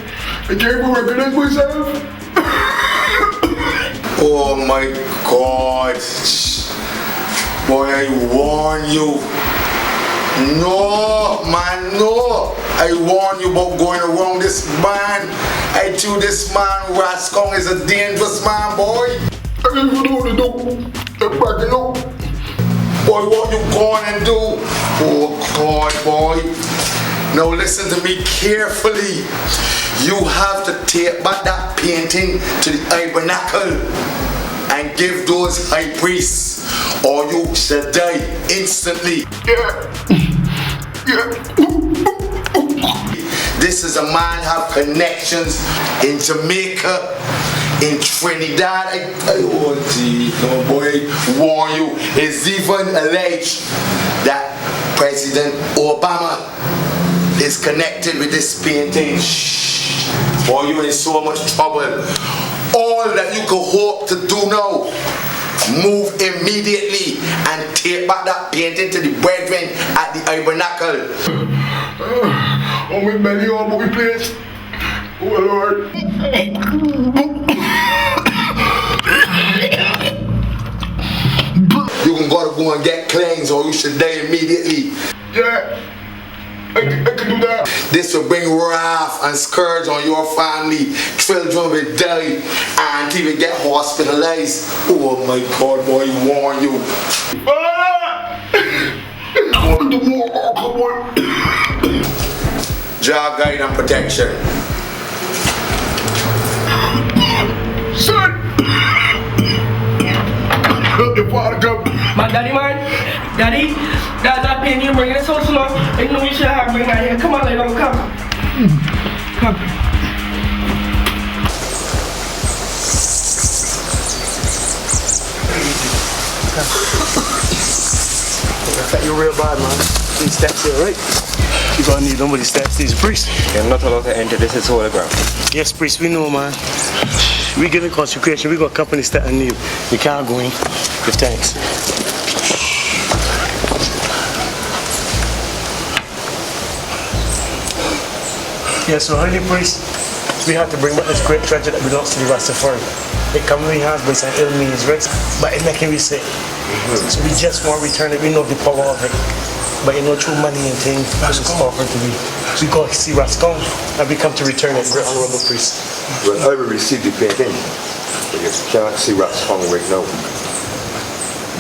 I can't even recognize myself. Oh my God. Boy, I warn you. No, man, no. I warn you about going around this man. I tell this man, Rascon is a dangerous man, boy. I didn't even know what to do. I'm backing up. Boy, what you going and do? Oh God, boy. Now listen to me carefully. You have to take back that painting to the tabernacle and give those high priests, or you shall die instantly. This is a man have connections in Jamaica, in Trinidad. Oh gee, no boy, warn you. It's even alleged that President Obama is connected with this painting. Shh. Boy, you're in so much trouble. All that you could hope to do now, move immediately and take back that painting to the brethren at the tabernacle. Oh, my belly all over the place. Oh, Lord. You can gotta go and get claims or you should die immediately. Yeah, I can do that. This will bring wrath and scourge on your family. Children will die and even get hospitalized. Oh my God, boy, I warn you. Job guide and protection. Son! Your father come. My daddy, man. Daddy, that's that pain you bring in this house, no? I know you should have bring that here. Come on, let go, come. Come. You're real bad, man. These steps here, right? You're gonna need nobody steps, these priests. You're not allowed to enter, this is holy ground. Yes, priest, we know, man. We give in consecration, we got company step and you. You can't go in. Give thanks. Yes, so holy priest, we have to bring back this great treasure that belongs to the Rastafari. It comes in hands by St. Ilmi's right? But it making we sick. So we just want to return it, we know the power of it. But you know, through money and things, it's offered to me. We go see Rascon and we come to return it, great honorable priest. Well, I will receive the painting, but you can't see Rascon right now.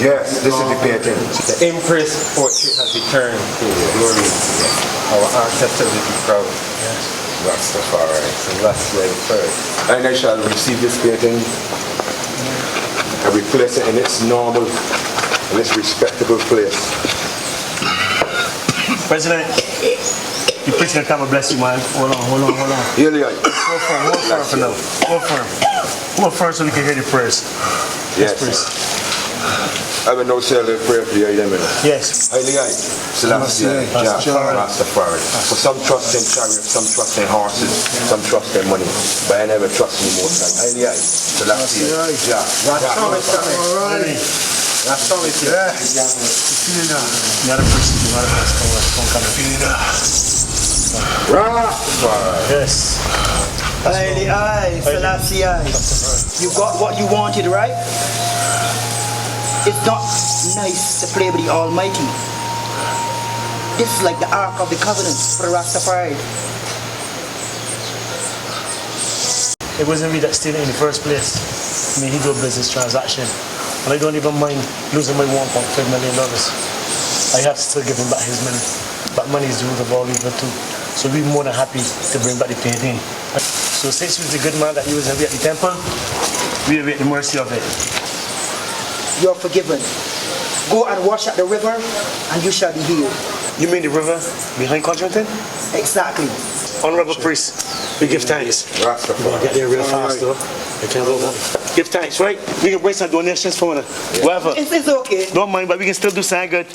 Yes, this is the painting. The Empress portrait has returned to the glory. Our ancestors will be proud. Yes. Rastafari. So that's where the first. And I shall receive this painting and replace it in its normal, in its respectable place. President, the priest can come and bless you, man. Hold on. Here they are. Hold firm for now. Hold firm so we can hear the prayers. Yes, priest. I will now say a little prayer for you, Yes. Haile Selassie, Rastafari. For some trust in chariots, some trust in horses, some trust in money. But I never trust in most time. Haile Selassie, Rastafari. Yes. Haile Selassie. You got what you wanted, right? It's not nice to play with the Almighty. This is like the Ark of the Covenant for the Rastafari. It wasn't me that steal it in the first place. I mean, he do a business transaction. And I don't even mind losing my $1.5 million. I have to still give him back his money. But money is the root of all evil too. So we're more than happy to bring back the painting. So since he was the good man that he was at the temple, we await the mercy of it. You're forgiven. Go and wash at the river and you shall be healed. You mean the river behind Codrington? Exactly. Honorable priest, we give thanks. Rastafari. Get there real fast though. I can't go. Give thanks, right? We can bring some donations for whatever. It's okay. Don't mind, but we can still do something good.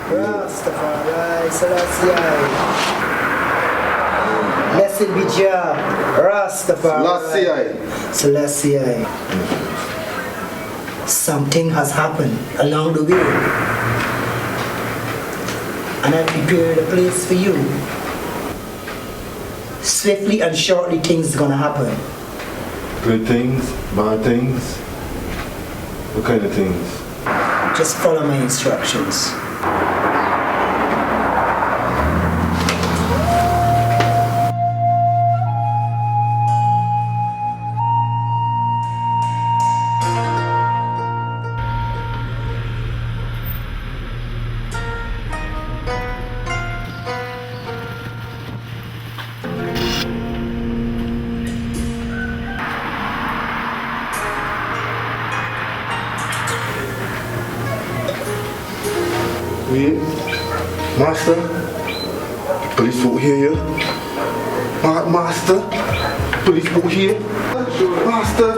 Rastafari Selassie. Blessed be Jah, Rastafari Selassie. Something has happened along the way, and I prepared a place for you. Swiftly and shortly things are gonna happen. Good things, bad things. What kind of things? Just follow my instructions. Wait, Master, police out here, Master, police out here, Master,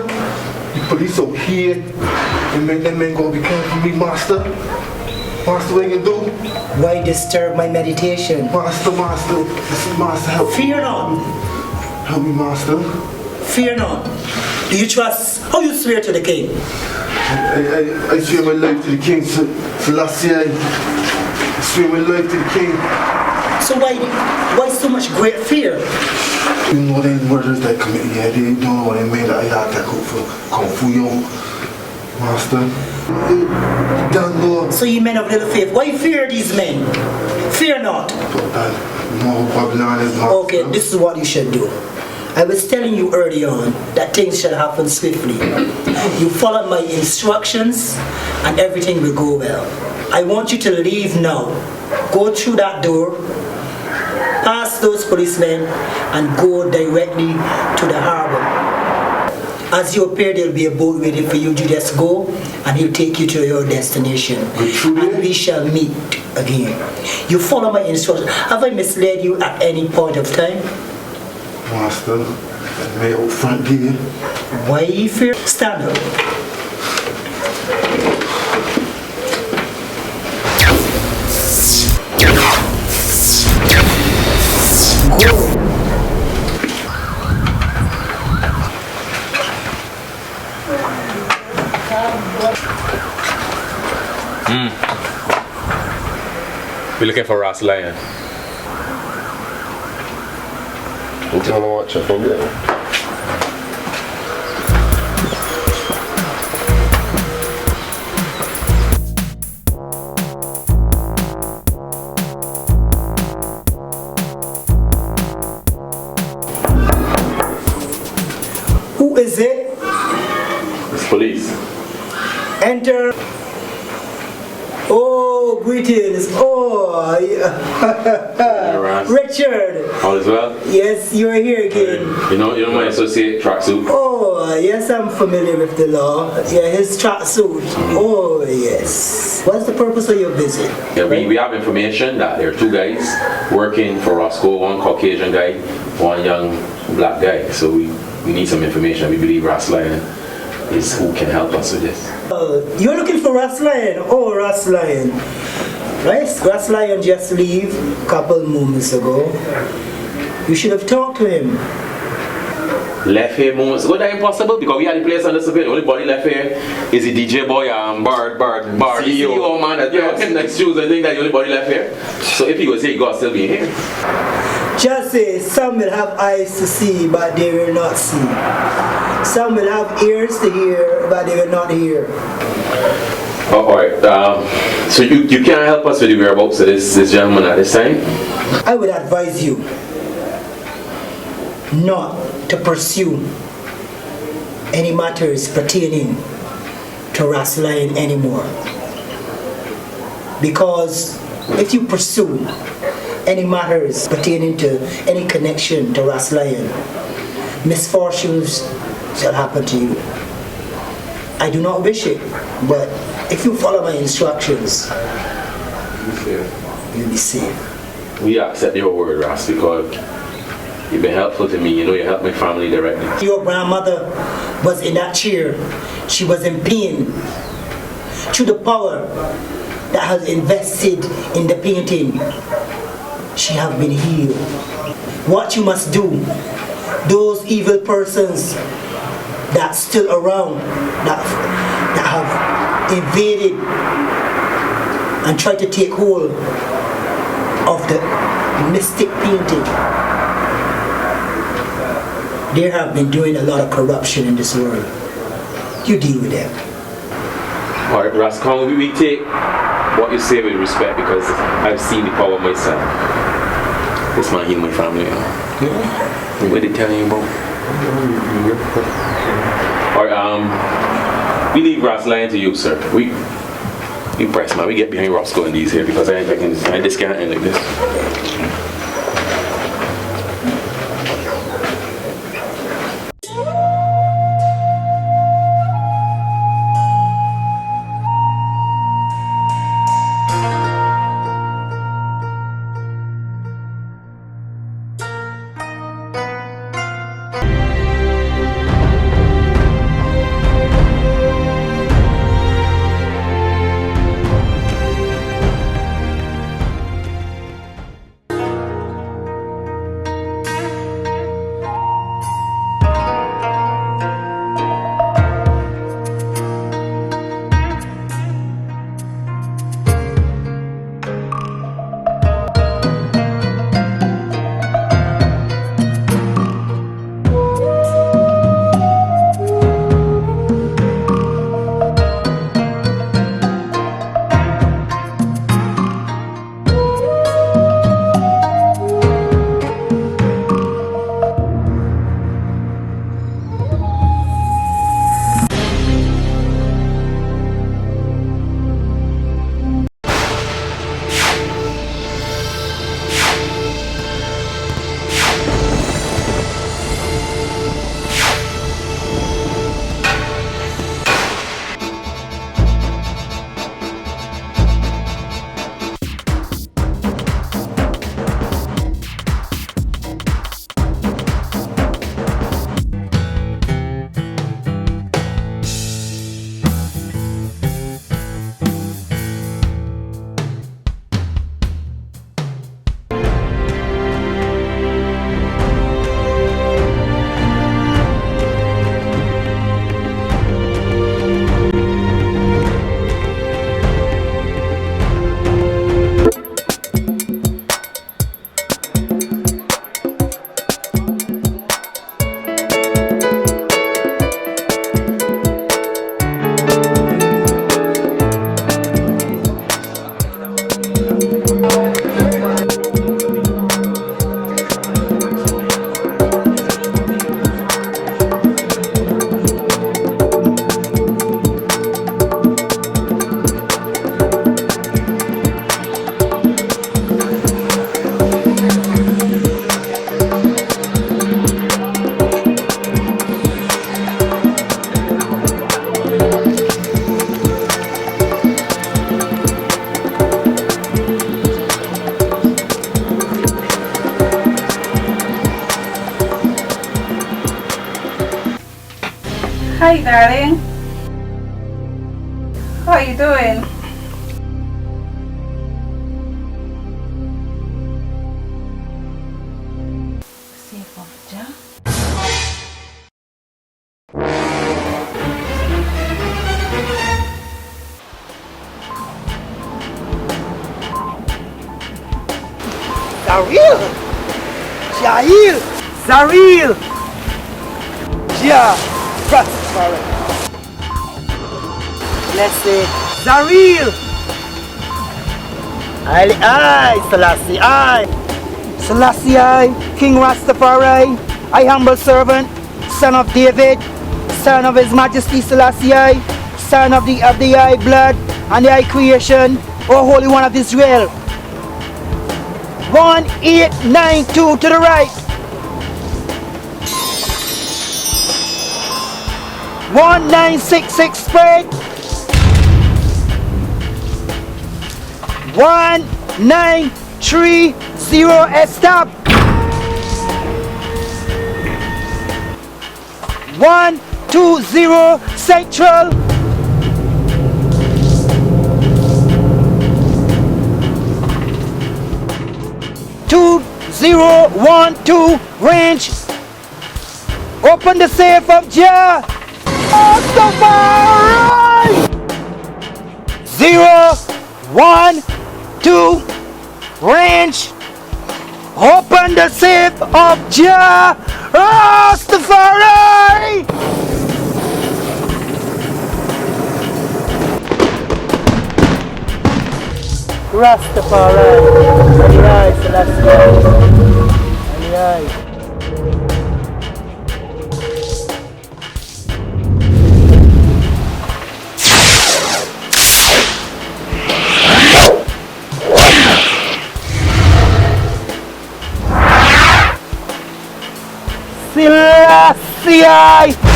the police out here, them men gonna be coming for me, Master. Master, what you gonna do? Why disturb my meditation? Master, Master, help me. Fear not. Help me, Master. Fear not. Do you trust? How you swear to the king? I swear my life to the King Selassie. Swim with life to the king. So why so much great fear? You know they murders that commit here. They don't know what they made that I have to cook for Kung Fu Young. Master. Done Lord. So you men of little faith, why fear these men? Fear not. No, Babylon is not. Okay, this is what you should do. I was telling you early on that things shall happen swiftly. You follow my instructions and everything will go well. I want you to leave now. Go through that door, past those policemen and go directly to the harbor. As you appear, there'll be a boat waiting for you. You just go and he'll take you to your destination. And we shall meet again. You follow my instructions. Have I misled you at any point of time? Master, my old front gear. Why you fear? Stand up. We're looking for Ross Lyon. I'm trying to watch it from there. Who is it? It's police. Enter. Oh, greetings. Oh, yeah. Richard. All is well? Yes, you're here again. You know my associate tracksuit? Oh, yes, I'm familiar with the law. Yeah, his tracksuit. Oh, yes. What's the purpose of your visit? Yeah, we have information that there are two guys working for Roscoe, one Caucasian guy, one young black guy. So we need some information. We believe Ross Lyon is who can help us with this. You're looking for Ross Lyon? Oh, Ross Lyon. Right? Ross Lyon just leave a couple moments ago. You should have talked to him. Left here moments ago? That's impossible because we had the place on the survey. The only body left here is the DJ boy, Bard, CEO man that him next Tuesday. I think that's the only body left here. So if he was here, he got still be here. Just say, some will have eyes to see, but they will not see. Some will have ears to hear, but they will not hear. Oh, alright, so you can't help us with the whereabouts of this gentleman at this time? I would advise you not to pursue any matters pertaining to Ross Lyon anymore. Because if you pursue any matters pertaining to any connection to Ross Lyon, misfortunes shall happen to you. I do not wish it, but if you follow my instructions, you'll be safe. We accept your word, Ross, because you've been helpful to me. You know you helped my family directly. Your grandmother was in that chair. She was in pain. Through the power that has invested in the painting, she have been healed. What you must do, those evil persons that's still around, that have invaded and tried to take hold of the mystic painting, they have been doing a lot of corruption in this world. You deal with them. Alright, Rascon, we take what you say with respect because I've seen the power myself. This man healed my family. Yeah. What they telling you about? Alright, we leave Ross Lyon to you, sir. We press, man. We get behind Roscoe and these here because I just can't end like this. Hi, darling. How are you doing? Safe of Jah. Zaril! Jahil! Zaril! Jah! Rastafari! Let's say Zaril! I, Selassie I! Selassie I, King Rastafari, I humble servant, son of David, son of His Majesty Selassie I, son of the eye blood and the eye creation, O Holy One of Israel. 1892 to the right. 1966 spread. 1930 stop. 120 central. 2012 range. Open the safe of Jah. Rastafari. 012 range. Open the safe of Jah. Rastafari. Rastafari, Aliyah, Selassie, Aliyah. Selassie.